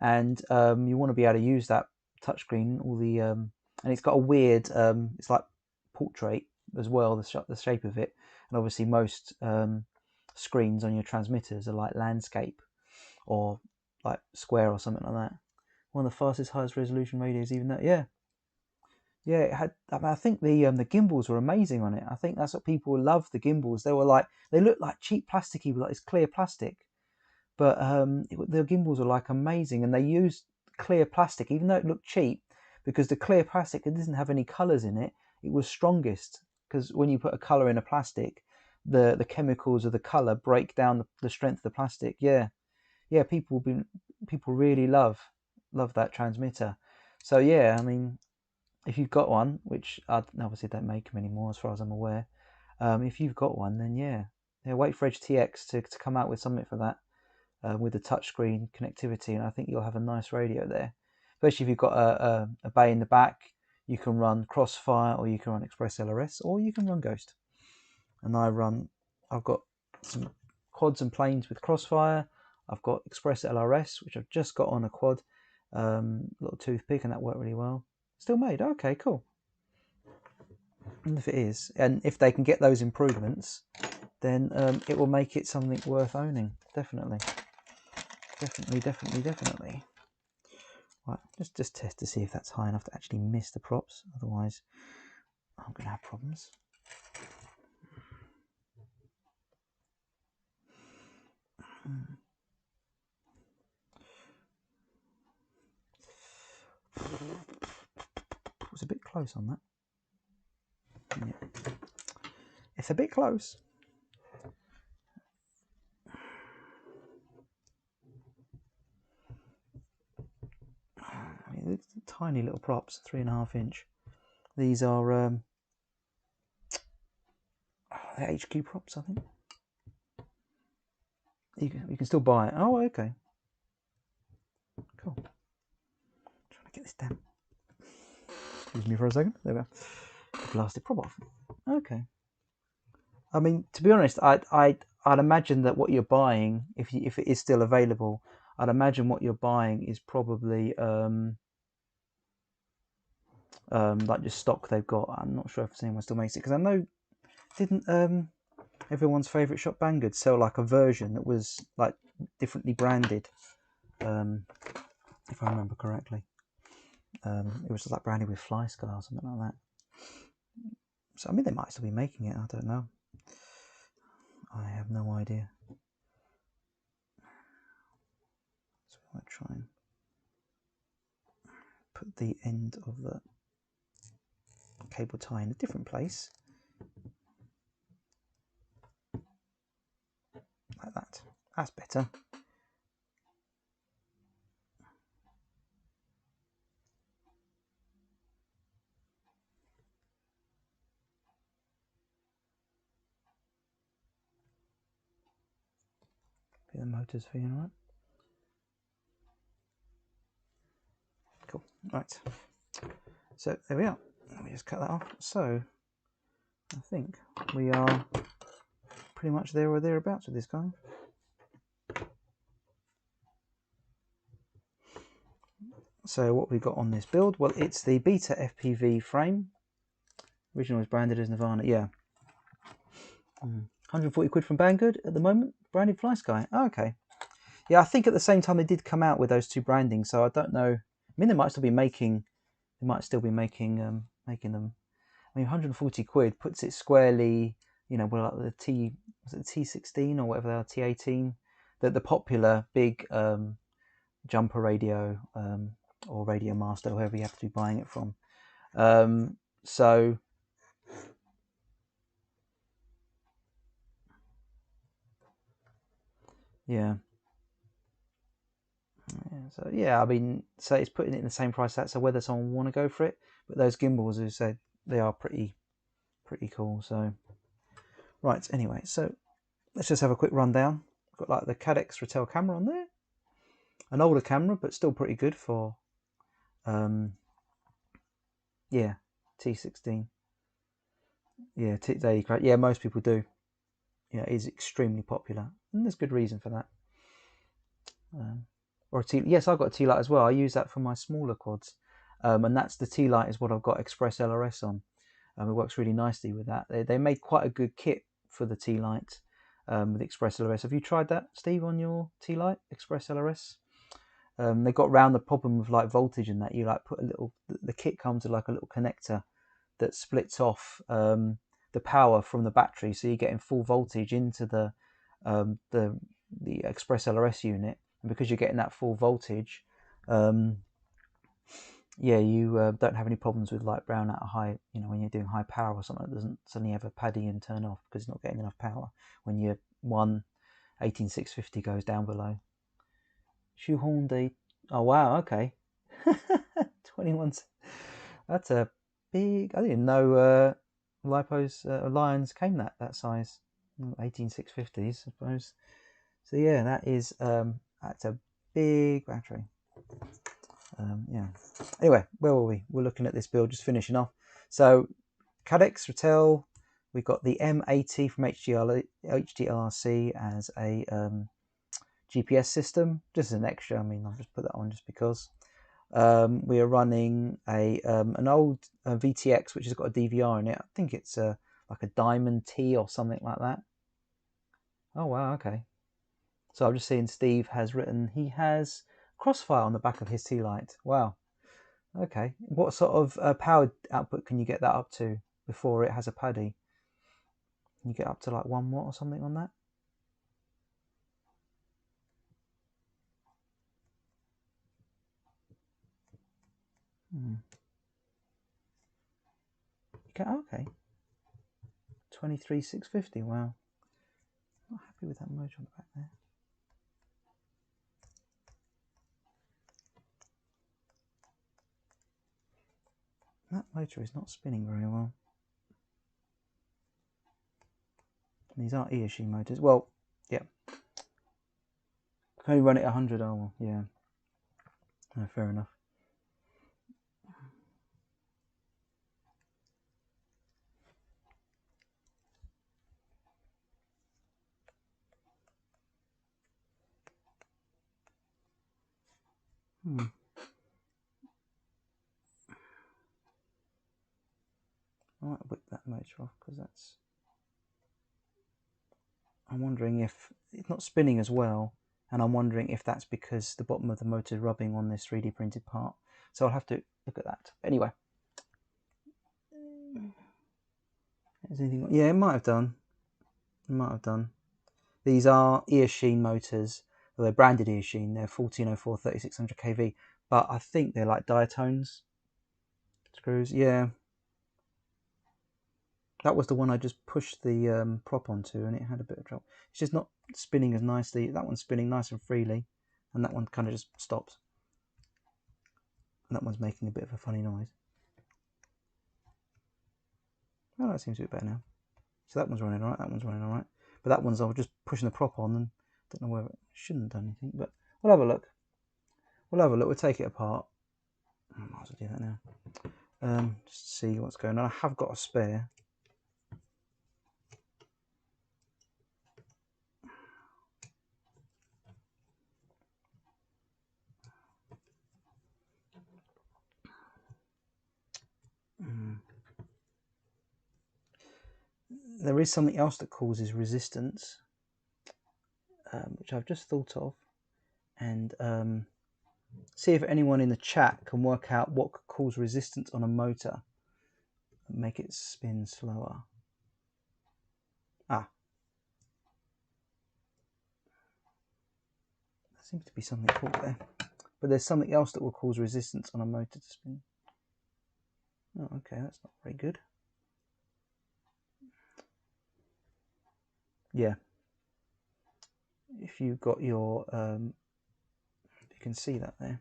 and you want to be able to use that touch screen. All the and it's got a weird, it's like portrait as well, the shape of it, and obviously most screens on your transmitters are like landscape or like square or something like that. One of the fastest, highest resolution radios, even that, yeah. It had. I mean, I think the gimbals were amazing on it. I think that's what people loved. The gimbals. They were like, they looked like cheap plasticky, with like this clear plastic. But the gimbals were like amazing, and they used clear plastic, even though it looked cheap, because the clear plastic, it didn't have any colours in it. It was strongest, because when you put a colour in a plastic, the chemicals of the colour break down the strength of the plastic. Yeah, people really love that transmitter. So yeah, I mean, if you've got one, which I obviously don't make them anymore as far as I'm aware, if you've got one, then yeah, wait for Edge TX to come out with something for that, with the touchscreen connectivity, and I think you'll have a nice radio there. Especially if you've got a bay in the back, you can run Crossfire, or you can run Express LRS, or you can run Ghost. And I've got some quads and planes with Crossfire. I've got Express LRS, which I've just got on a quad, little toothpick, and that worked really well. Still made. Okay, cool. And if it is, and if they can get those improvements, then it will make it something worth owning. Definitely. Right, just test to see if that's high enough to actually miss the props. Otherwise, I'm going to have problems. It was a bit close on that. Yeah. It's a bit close. It's tiny little props, 3.5 inch. These are they're HQ props, I think. You can still buy it. Oh, okay. Cool. Trying to get this down. Excuse me for a second. There we go. Plastic prop off. Okay. I mean, to be honest, I'd imagine that what you're buying, if it is still available, I'd imagine what you're buying is probably like just stock they've got. I'm not sure if anyone still makes it, because I know, didn't everyone's favourite shop Banggood sell like a version that was like differently branded, if I remember correctly. It was like branded with Fly Sky or something like that. So I mean, they might still be making it. I don't know. I have no idea. So I'm going to try and put the end of the cable tie in a different place. Like that. That's better. Be the motors for you, right? Cool. Right. So there we are. Let me just cut that off. So I think we are pretty much there or thereabouts with this guy. So what we've got on this build, well, it's the Beta FPV frame. Original was branded as Nirvana, yeah. 140 quid from Banggood at the moment, branded Fly Sky. Oh, okay. Yeah, I think at the same time they did come out with those two brandings, so I don't know. I mean, they might still be making making them. I mean, 140 quid puts it squarely, you know, well, like the was it the T16 or whatever they are, T18, the popular big jumper radio, or Radio Master, whoever you have to be buying it from. So yeah. So yeah, I mean, so it's putting it in the same price that. So whether someone want to go for it, but those gimbals, as I said, they are pretty cool. So right, anyway, so let's just have a quick rundown. Got like the Cadex Ratel camera on there, an older camera, but still pretty good for yeah, T16. Yeah, daily crash. Yeah, most people do. Yeah, it is extremely popular, and there's good reason for that. Or a T. Yes, I've got a T-Light as well. I use that for my smaller quads, and that's the T-Light is what I've got Express LRS on. It works really nicely with that. They made quite a good kit for the T-Light with Express LRS. Have you tried that, Steve, on your T-Light Express LRS? They got around the problem of like voltage and that. You like put a little. The kit comes with like a little connector that splits off the power from the battery, so you're getting full voltage into the Express LRS unit, and because you're getting that full voltage, yeah, you don't have any problems with like brown out of high. You know, when you're doing high power or something, it doesn't suddenly have a paddy and turn off because it's not getting enough power when your 18650 goes down below. Shoehorned. Oh wow, okay. 21. That's a big. I didn't know Lipos Lions came that size. 18650s, I suppose. So yeah, that is that's a big battery. Yeah. Anyway, where were we? We're looking at this build, just finishing off. So Cadex Ratel, we've got the M80 from HDRC as a GPS system, just as an extra. I mean, I'll just put that on just because. We are running an old VTX which has got a DVR in it. I think it's like a Diamond T or something like that. Oh wow, okay. So I've just seen Steve has written he has Crossfire on the back of his T-Light. Wow. Okay. What sort of power output can you get that up to before it has a paddy? Can you get up to like 1 watt or something on that? Okay. 23,650. Wow. Not happy with that motor on the back there. That motor is not spinning very well. These are ESC motors. Well, yeah. Can only run it 100. Oh, well, yeah. No, fair enough. I might whip that motor off because that's. I'm wondering if it's not spinning as well, and I'm wondering if that's because the bottom of the motor is rubbing on this 3D printed part. So I'll have to look at that. Anyway. Is anything? Yeah, it might have done. It might have done. These are Earsheen motors. Well, they're branded Earsheen. They're 1404 3600 kV, but I think they're like diatones screws. Yeah. That was the one I just pushed the prop onto, and it had a bit of trouble. It's just not spinning as nicely. That one's spinning nice and freely, and that one kind of just stops. And that one's making a bit of a funny noise. Oh, that seems a bit better now. So that one's running alright, that one's running alright. But that one's I was just pushing the prop on and don't know whether it shouldn't have done anything, but we'll have a look. We'll take it apart. I might as well do that now. Just see what's going on. I have got a spare. There is something else that causes resistance, which I've just thought of, and see if anyone in the chat can work out what could cause resistance on a motor and make it spin slower. Ah, there seems to be something caught there, but there's something else that will cause resistance on a motor to spin. Oh, okay, that's not very good. Yeah, if you've got your, you can see that there,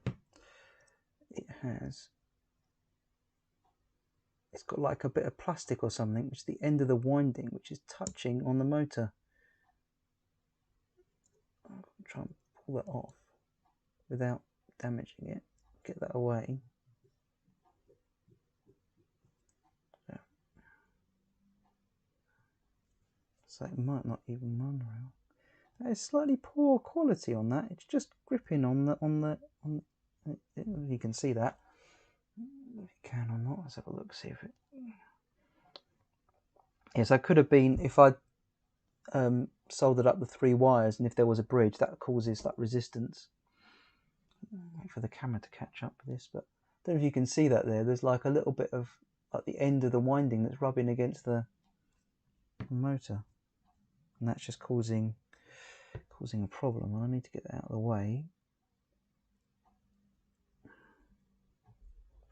it's got like a bit of plastic or something, which is the end of the winding, which is touching on the motor. I'm going to try and pull that off without damaging it, get that away. So it might not even run real. That is slightly poor quality on that. It's just gripping on the you can see that. If you can or not, let's have a look, see if it. Yes, I could have been, if I soldered up the 3 wires, and if there was a bridge, that causes like resistance. Wait for the camera to catch up with this, but I don't know if you can see that there. There's like a little bit of like the end of the winding that's rubbing against the motor, and that's just causing a problem. I need to get that out of the way.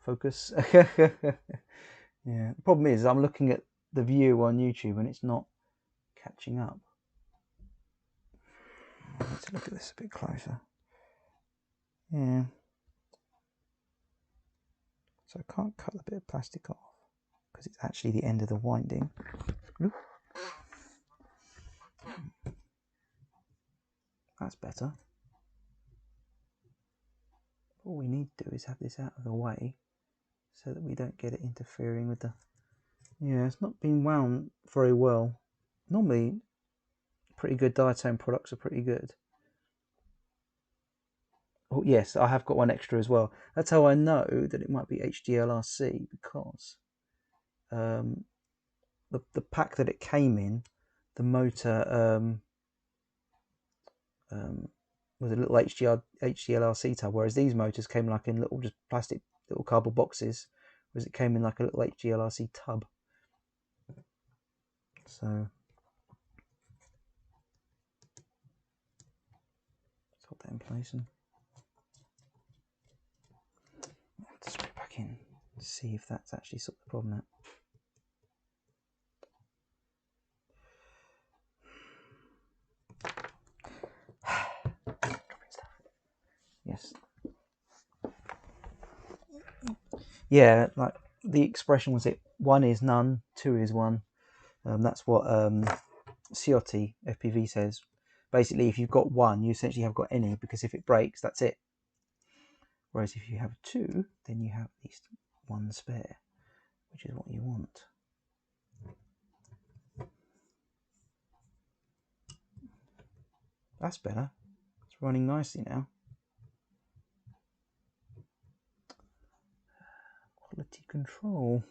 Focus. Yeah, the problem is I'm looking at the view on YouTube and it's not catching up. Let's look at this a bit closer. Yeah. So I can't cut the bit of plastic off because it's actually the end of the winding. Oof. That's better. All we need to do is have this out of the way so that we don't get it interfering with the... Yeah, it's not been wound very well. Normally, pretty good diatone products are pretty good. Oh yes, I have got one extra as well. That's how I know that it might be HDLRC, because the pack that it came in, the motor was a little HDLRC tub, whereas these motors came like in little just plastic little cardboard boxes, whereas it came in like a little HDLRC tub. So let's hold that in place and screw it back in, see if that's actually sort of the problem out. Yes. Yeah, like the expression was, it 1 is none, 2 is 1. That's what Ciotti FPV says. Basically, if you've got 1, you essentially have got any, because if it breaks, that's it. Whereas if you have 2, then you have at least 1 spare, which is what you want. That's better. It's running nicely now. Quality control.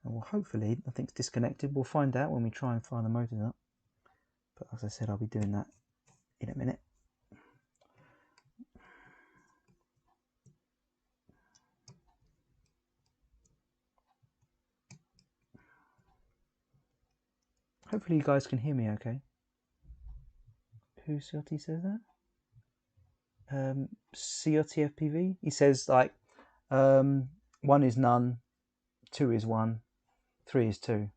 And well, hopefully nothing's disconnected. We'll find out when we try and fire the motors up. But as I said, I'll be doing that in a minute. Hopefully you guys can hear me okay. Who Ciotti says that? Ciotti FPV. He says like 1 is none, 2 is 1, 3 is 2.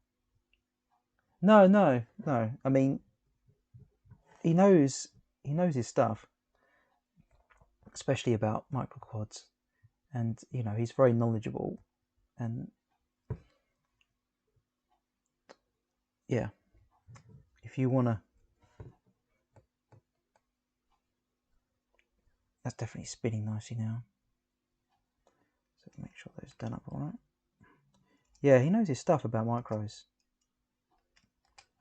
No. I mean, he knows his stuff, especially about microquads, and you know, he's very knowledgeable, and yeah, if you wanna, that's definitely spinning nicely now. So make sure those are done up all right. Yeah, he knows his stuff about micros.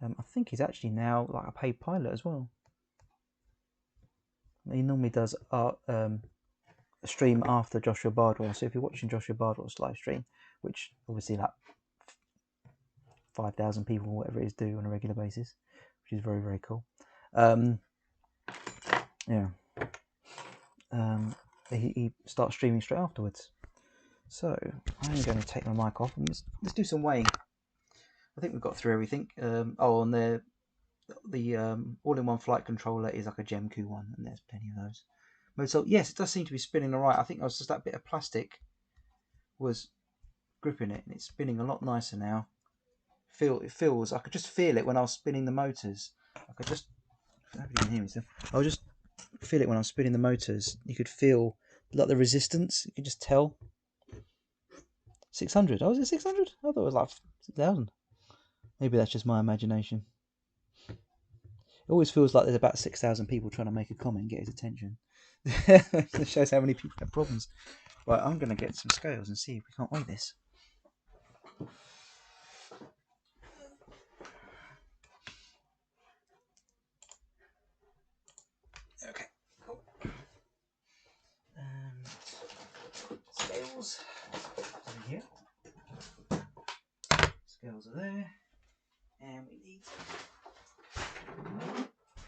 I think he's actually now like a paid pilot as well. He normally does a stream after Joshua Bardwell. So if you're watching Joshua Bardwell's live stream, which obviously like 5,000 people or whatever it is do on a regular basis, which is very, very cool. Yeah. He starts streaming straight afterwards. So I'm going to take my mic off and let's do some weighing. I think we've got through everything. Oh, and the all-in-one flight controller is like a Gemku one, and there's plenty of those. But so yes, it does seem to be spinning all right. I think it was just that bit of plastic was gripping it, and it's spinning a lot nicer now. It feels. I could just feel it when I was spinning the motors. I could just. I don't know if you can hear me still. I was just feel it when I was spinning the motors. You could feel like the resistance. You could just tell. 600. Oh, was it 600? I thought it was like 6,000. Maybe that's just my imagination. It always feels like there's about 6,000 people trying to make a comment and get his attention. It shows how many people have problems. Right, I'm going to get some scales and see if we can't weigh this. scales. In here. Scales are there, and we need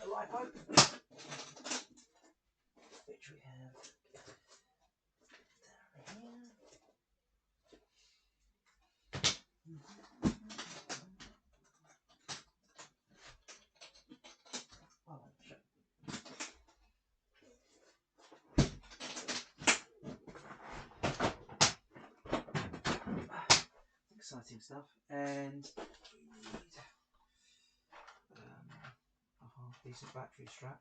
a lipo, which we have down here. Exciting stuff, and we need a half decent battery strap,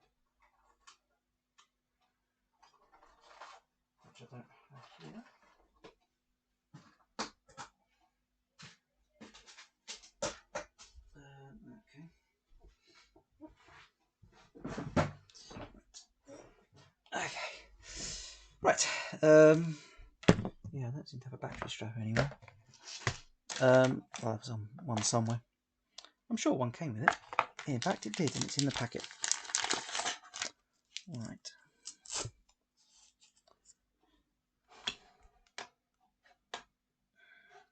which I don't have here. Okay, right. Yeah, I don't seem to have a battery strap anymore. Well, there's one somewhere. I'm sure one came with it. In fact, it did, and it's in the packet. Right.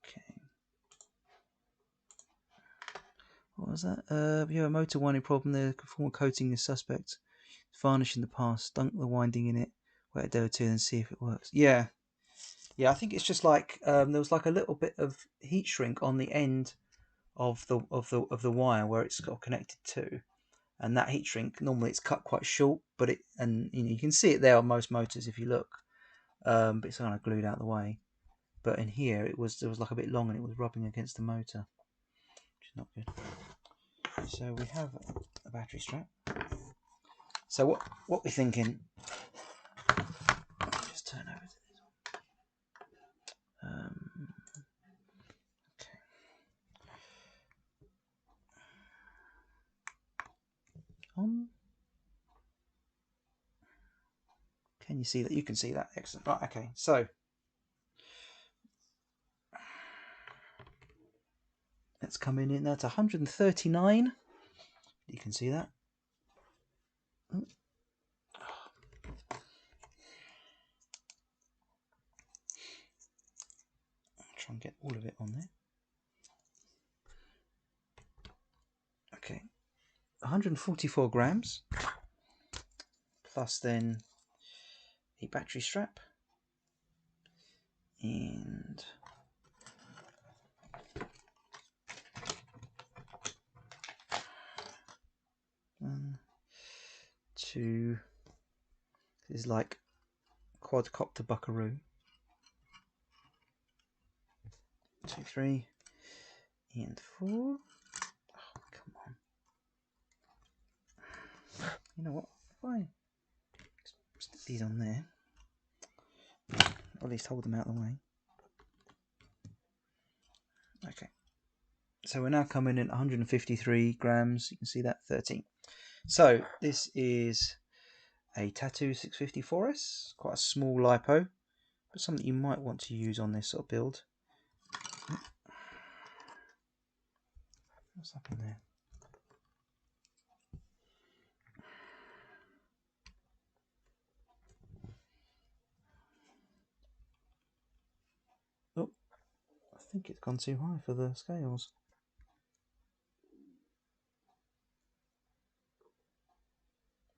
Okay. What was that? If you have a motor winding problem, the conformal coating is suspect. Varnish in the past. Dunk the winding in it. Wet a day or two, and see if it works. Yeah. Yeah, I think it's just like there was like a little bit of heat shrink on the end of the wire where it's got connected to, and that heat shrink normally it's cut quite short, but you can see it there on most motors if you look, but it's kind of glued out the way. But in here there was like a bit long and it was rubbing against the motor, which is not good. So we have a battery strap. So what we're thinking? Just turn over to this one. Can you see that? You can see that. Excellent. Right, okay. So let's come in. That's 139. You can see that. I'll try and get all of it on there. Okay. 144 grams. Plus then a battery strap. And one, two, this is like quadcopter buckaroo. 2, 3, and 4. Oh, come on. You know what? Fine. Stick these on there. Or at least hold them out of the way. Okay. So we're now coming in 153 grams. You can see that 13. So this is a Tattoo 654S, quite a small lipo, but something you might want to use on this sort of build. What's up in there? Oh, I think it's gone too high for the scales.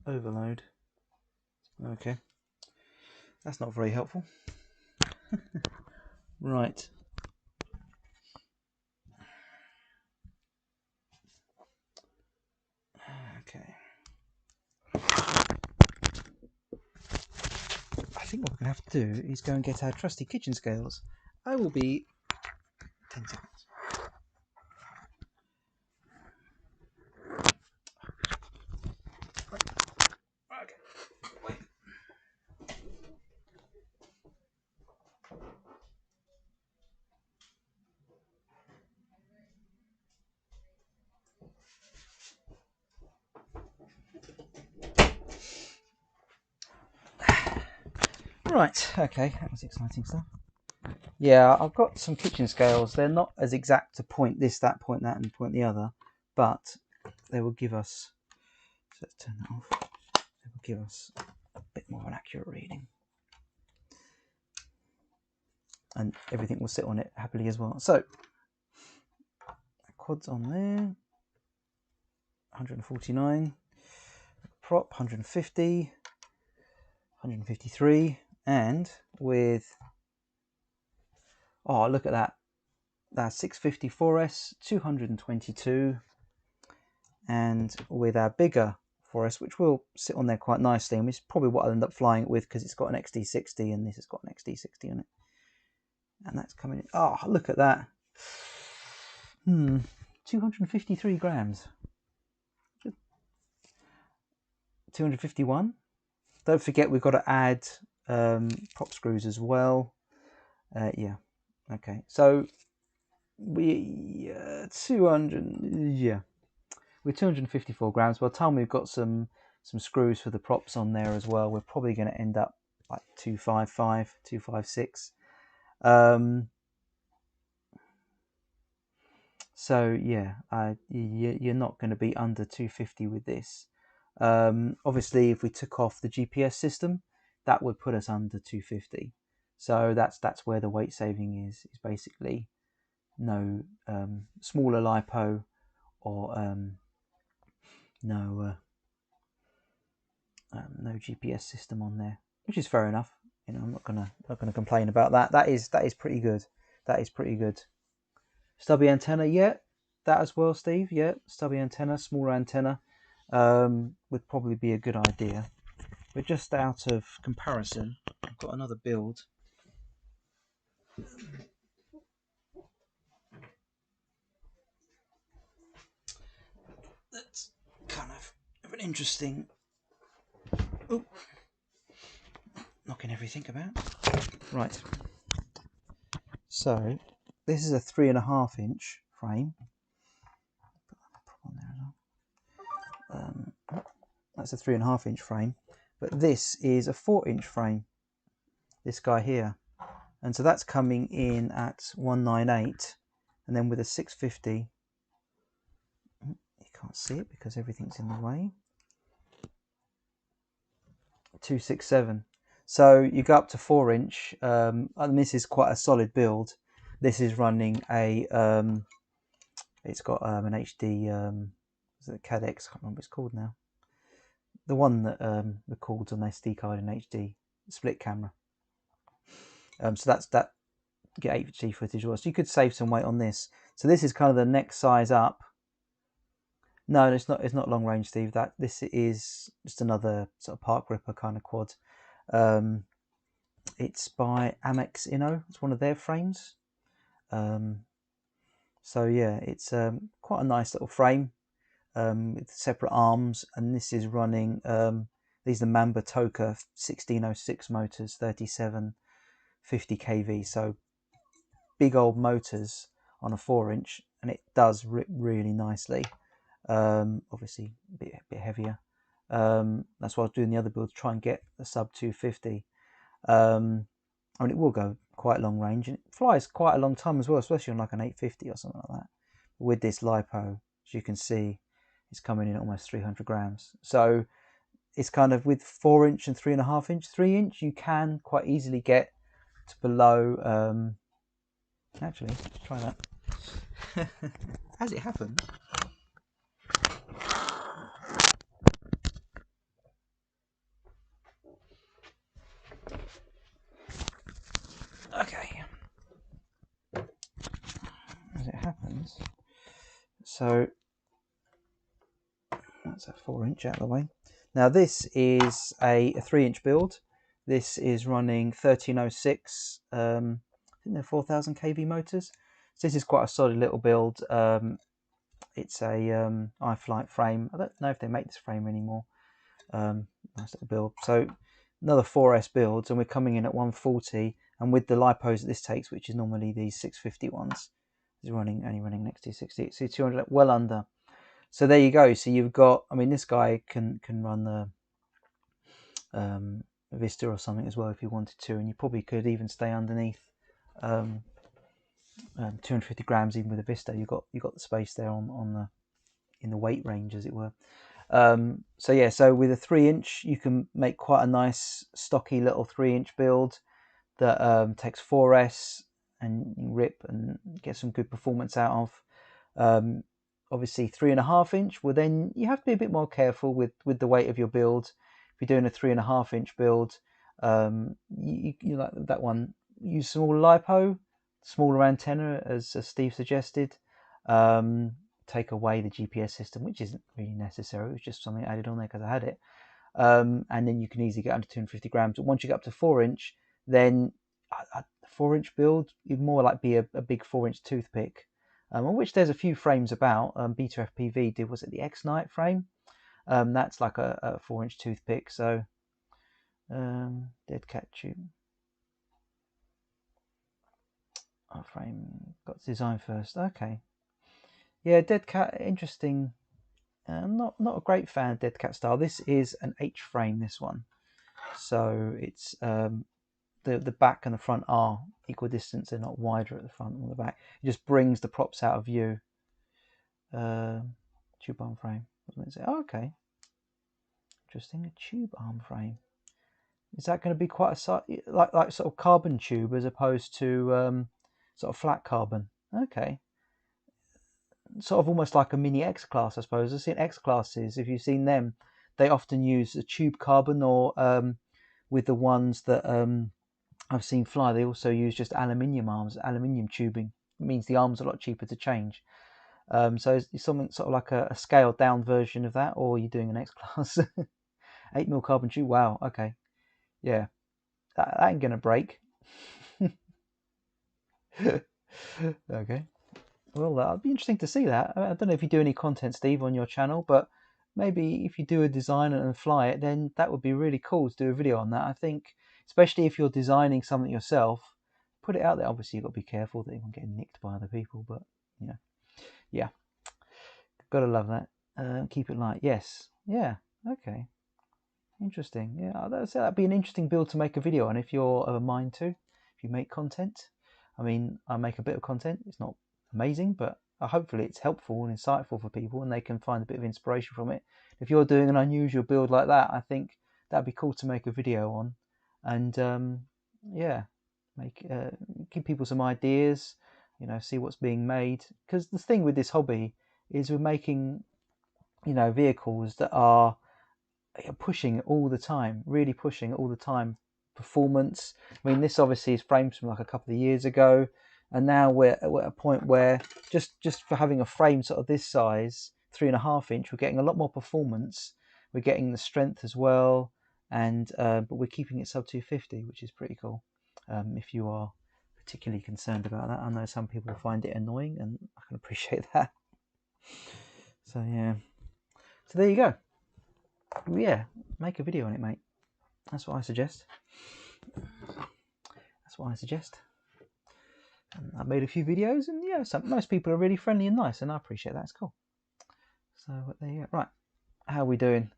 Overload. Okay. That's not very helpful. Right. Okay. I think what we're going to have to do is go and get our trusty kitchen scales. I will be 10 seconds. Okay. Wait. Right, okay, that was exciting stuff. Yeah, I've got some kitchen scales. They're not as exact to point this, that, point that, and point the other, but they will give us, so let's turn that off, they will give us a bit more of an accurate reading. and everything will sit on it happily as well. So quads on there, 149, prop 150, 153, and with, oh look at that, that's 650 4S, 222, and with our bigger 4S, which will sit on there quite nicely, and it's probably what I'll end up flying it with because it's got an XD60 and this has got an XD60 on it, and that's coming in. Oh, look at that. 253 grams. 251. Don't forget we've got to add prop screws as well. Yeah. Okay. So we 200. Yeah. We're 254 grams. By the time we've got some screws for the props on there as well, we're probably going to end up like 255, 256. So yeah, you're not going to be under 250 with this. Obviously, if we took off the GPS system, that would put us under 250. So that's where the weight saving is basically no smaller lipo or no GPS system on there, which is fair enough. You know, I'm not gonna complain about that. That is pretty good. That is pretty good. Stubby antenna, yeah, that as well, Steve. Yeah, stubby antenna, smaller antenna would probably be a good idea. But just out of comparison, I've got another build. That's kind of an interesting. Oh, knocking everything about. Right. So this is a 3.5 inch frame. Put that prop on there as well. That's a 3.5 inch frame, but this is a 4 inch frame. This guy here, and so that's coming in at 198, and then with a 650. You can't see it because everything's in the way. 267. So you go up to 4 inch, and this is quite a solid build. This is running a it's got an HD is it Cadex? I can't remember what it's called now. The one that records on SD card in HD, split camera. So that's that. Get HD footage, or so you could save some weight on this. So this is kind of the next size up. No, it's not. It's not long range, Steve. This is just another sort of park ripper kind of quad. It's by Amex Inno. It's one of their frames. So yeah, it's quite a nice little frame with separate arms, and this is running. These are the Mamba Toka 1606 motors, 3750 kV. So big old motors on a 4 inch, and it does rip really nicely. Obviously a bit heavier. That's why I was doing the other build to try and get the sub 250. I mean, it will go quite long range, and it flies quite a long time as well, especially on like an 850 or something like that. With this lipo, as you can see, it's coming in at almost 300 grams. So it's kind of with 4 inch and 3.5 inch, 3 inch, you can quite easily get to below. Actually, let's try that. As it happens, okay. As it happens, so that's a 4 inch out of the way. Now this is a 3 inch build. This is running 1306. I think they're 4000 kV motors. So this is quite a solid little build. It's a iFlight frame. I don't know if they make this frame anymore. Nice little build. So another 4S builds, and we're coming in at 140. And with the lipos that this takes, which is normally these 650 ones, is only running next to 60. So 200, well under. So there you go. So you've got. I mean, this guy can run the Vista or something as well if you wanted to, and you probably could even stay underneath 250 grams even with a Vista. You got the space there in the weight range, as it were. So yeah, so with a 3 inch, you can make quite a nice stocky little 3 inch build. that takes 4S and you rip and get some good performance out of. Obviously 3.5 inch, well then you have to be a bit more careful with the weight of your build. If you're doing a 3.5 inch build, you like that one, use small lipo, smaller antenna as Steve suggested. Take away the GPS system, which isn't really necessary. It was just something I added on there because I had it. And then you can easily get under 250 grams. But once you get up to 4-inch, then a 4-inch build, you'd more like be a big 4-inch toothpick, on which there's a few frames about. Beta FPV did, was it the X-Night frame? That's like a 4-inch toothpick. So dead cat tube. Our frame got designed first. Okay. Yeah, dead cat, interesting. Not a great fan of dead cat style. This is an H frame, this one. So it's the back and the front are equal distance. They're not wider at the front or the back. It just brings the props out of view. Tube arm frame. What does it say? Oh, okay. Interesting. A tube arm frame. Is that going to be quite a like sort of carbon tube as opposed to sort of flat carbon? Okay. Sort of almost like a mini X class, I suppose. I've seen X classes. If you've seen them, they often use a tube carbon, or with the ones that I've seen fly, they also use just aluminium arms, aluminium tubing. It means the arms are a lot cheaper to change. So it's something sort of like a scaled down version of that, or you're doing an X class. 8mm carbon tube. Wow. Okay. Yeah, that ain't gonna break. Okay. Well, that'll be interesting to see that. I don't know if you do any content, Steve, on your channel, but maybe if you do a design and fly it, then that would be really cool to do a video on that. I think, especially if you're designing something yourself, put it out there. Obviously, you've got to be careful that you won't get nicked by other people, but yeah, gotta love that. Keep it light. Yes. Yeah. Okay. Interesting. Yeah, that'd be an interesting build to make a video on if you're of a mind to. If you make content, I mean, I make a bit of content. It's not amazing, but hopefully it's helpful and insightful for people, and they can find a bit of inspiration from it. If you're doing an unusual build like that, I think that'd be cool to make a video on, and yeah, give people some ideas. See what's being made. Because the thing with this hobby is we're making, vehicles that are pushing all the time, really pushing all the time. Performance. I mean, this obviously is frames from like a couple of years ago, and now we're at a point where just for having a frame sort of this size, 3.5 inch, we're getting a lot more performance. We're getting the strength as well, and but we're keeping it sub 250, which is pretty cool. If you are particularly concerned about that, I know some people find it annoying, and I can appreciate that. So yeah, so there you go. Yeah, make a video on it, mate. That's what I suggest. That's what I suggest. And I've made a few videos, and yeah, most people are really friendly and nice, and I appreciate that. It's cool. So there you go. Right, how are we doing?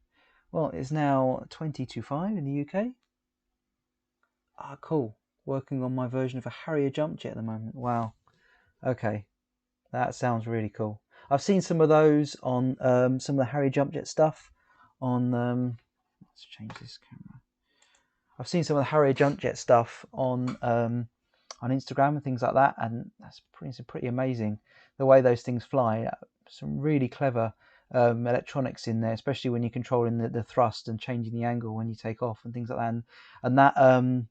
Well, it's now 20 to 5 in the UK. Ah, cool. Working on my version of a Harrier jump jet at the moment. Wow. Okay, that sounds really cool. I've seen some of those on some of the Harrier jump jet stuff on. Let's change this camera. I've seen some of the Harrier jump jet stuff on Instagram and things like that, and that's pretty amazing the way those things fly. Some really clever electronics in there, especially when you're controlling the thrust and changing the angle when you take off and things like that. And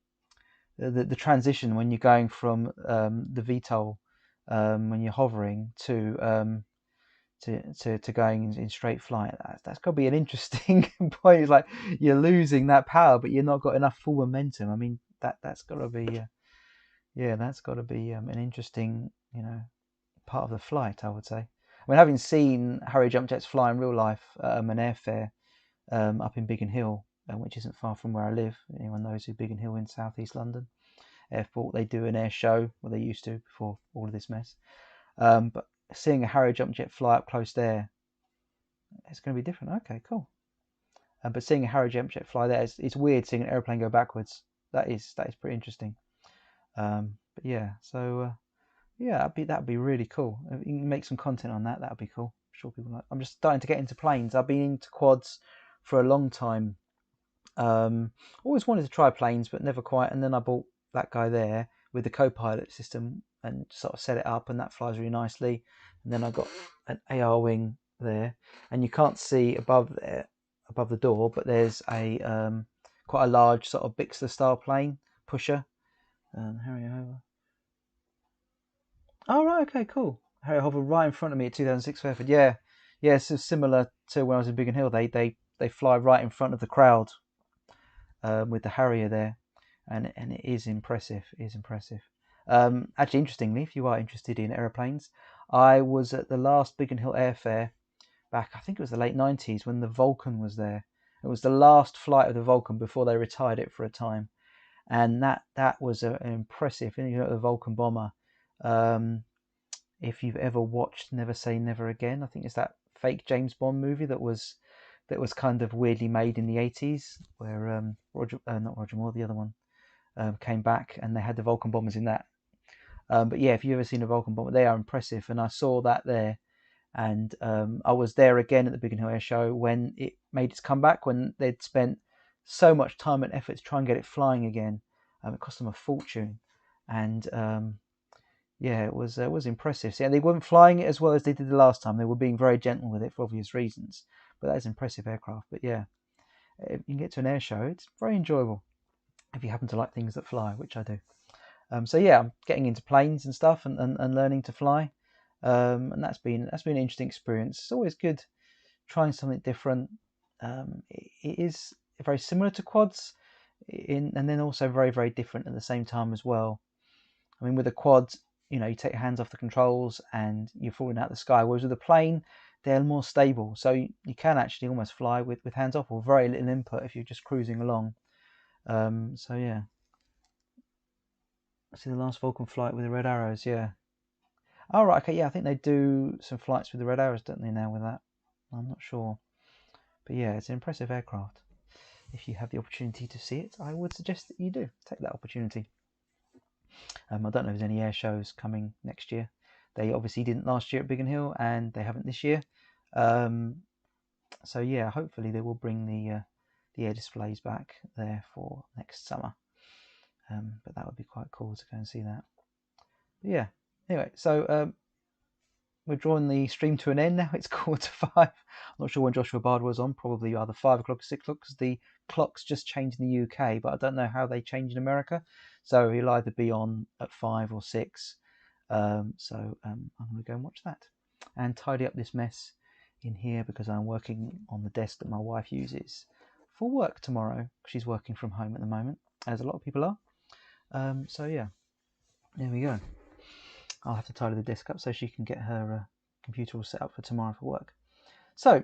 that the transition when you're going from the VTOL when you're hovering to going in straight flight, that's got to be an interesting point. It's like you're losing that power, but you're not got enough full momentum. I mean, that's got to be that's got to be an interesting part of the flight, I would say. I mean, having seen Harrier jump jets fly in real life at an airfair up in Biggin Hill, which isn't far from where I live. Anyone knows who Biggin Hill in southeast London airport? They do an air show, well, they used to before all of this mess. But seeing a Harrier jump jet fly up close there, it's going to be different. Okay, cool. But seeing a Harrier jump jet fly there, it's weird seeing an airplane go backwards. That is pretty interesting. But yeah, so yeah, that'd be really cool. If you can make some content on that, that'd be cool. I'm sure people like. I'm just starting to get into planes. I've been into quads for a long time. Always wanted to try planes, but never quite. And then I bought that guy there with the co-pilot system and sort of set it up, and that flies really nicely. And then I've got an AR wing there, and you can't see above there, above the door, but there's a quite a large sort of Bixler style plane pusher. Harrier Hover. Oh right, okay, cool. Harrier Hover right in front of me at 2006 Fairford. Yeah, yeah. So similar to when I was in Biggin Hill, they fly right in front of the crowd with the Harrier there, and it is impressive. It is impressive. Actually, interestingly, if you are interested in aeroplanes, I was at the last Biggin Hill Airfair back, I think it was the late 90s, when the Vulcan was there. It was the last flight of the Vulcan before they retired it for a time, and that was an impressive. You know, the Vulcan bomber. If you've ever watched Never Say Never Again, I think it's that fake James Bond movie that was kind of weirdly made in the 80s, where not Roger Moore, the other one, came back, and they had the Vulcan bombers in that. But yeah, if you've ever seen a Vulcan bomber, they are impressive, and I saw that there. And I was there again at the Biggin Hill Air Show when it made its comeback, when they'd spent so much time and effort to try and get it flying again. It cost them a fortune, and yeah, it was impressive. So, yeah, they weren't flying it as well as they did the last time. They were being very gentle with it for obvious reasons, but that is impressive aircraft. But yeah, if you can get to an air show, it's very enjoyable if you happen to like things that fly, which I do. So yeah, I'm getting into planes and stuff, and learning to fly. And that's been an interesting experience. It's always good trying something different. It is very similar to quads, and then also very, very different at the same time as well. I mean, with a quad, you know, you take your hands off the controls and you're falling out of the sky. Whereas with a plane, they're more stable, so you can actually almost fly with hands off or very little input if you're just cruising along. So yeah, I see the last Vulcan flight with the red arrows. Yeah. Oh, right, okay, yeah, I think they do some flights with the red arrows, don't they, now with that? I'm not sure. But yeah, it's an impressive aircraft. If you have the opportunity to see it, I would suggest that you do. Take that opportunity. I don't know if there's any air shows coming next year. They obviously didn't last year at Biggin Hill, and they haven't this year. So yeah, hopefully they will bring the air displays back there for next summer. But that would be quite cool to go and see that. But yeah, anyway, so we're drawing the stream to an end now. It's 4:45. I'm not sure when Joshua Bard was on, probably either 5 o'clock or 6 o'clock, because the clocks just changed in the UK, but I don't know how they change in America. So he'll either be on at 5 or 6. I'm going to go and watch that and tidy up this mess in here, because I'm working on the desk that my wife uses for work tomorrow. She's working from home at the moment, as a lot of people are. So yeah, there we go. I'll have to tidy the desk up so she can get her computer all set up for tomorrow for work. So,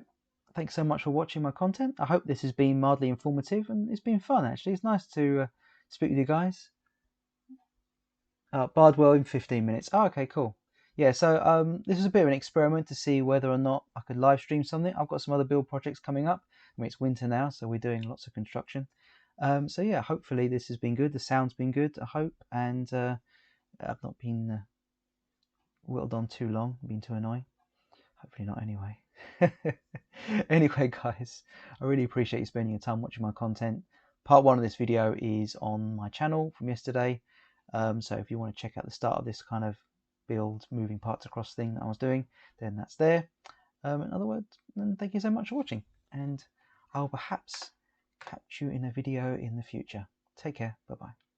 thanks so much for watching my content. I hope this has been mildly informative, and it's been fun actually. It's nice to speak with you guys. Bardwell in 15 minutes. Oh, okay, cool. Yeah, so this is a bit of an experiment to see whether or not I could live stream something. I've got some other build projects coming up. I mean, it's winter now, so we're doing lots of construction. So yeah, hopefully this has been good. The sound's been good, I hope, and I've not been whittled on too long, been too annoying. Hopefully not anyway. Anyway, guys, I really appreciate you spending your time watching my content. Part 1 of this video is on my channel from yesterday. So if you want to check out the start of this kind of build moving parts across thing that I was doing, then that's there. In other words, then thank you so much for watching, and I'll perhaps catch you in a video in the future. Take care. Bye-bye.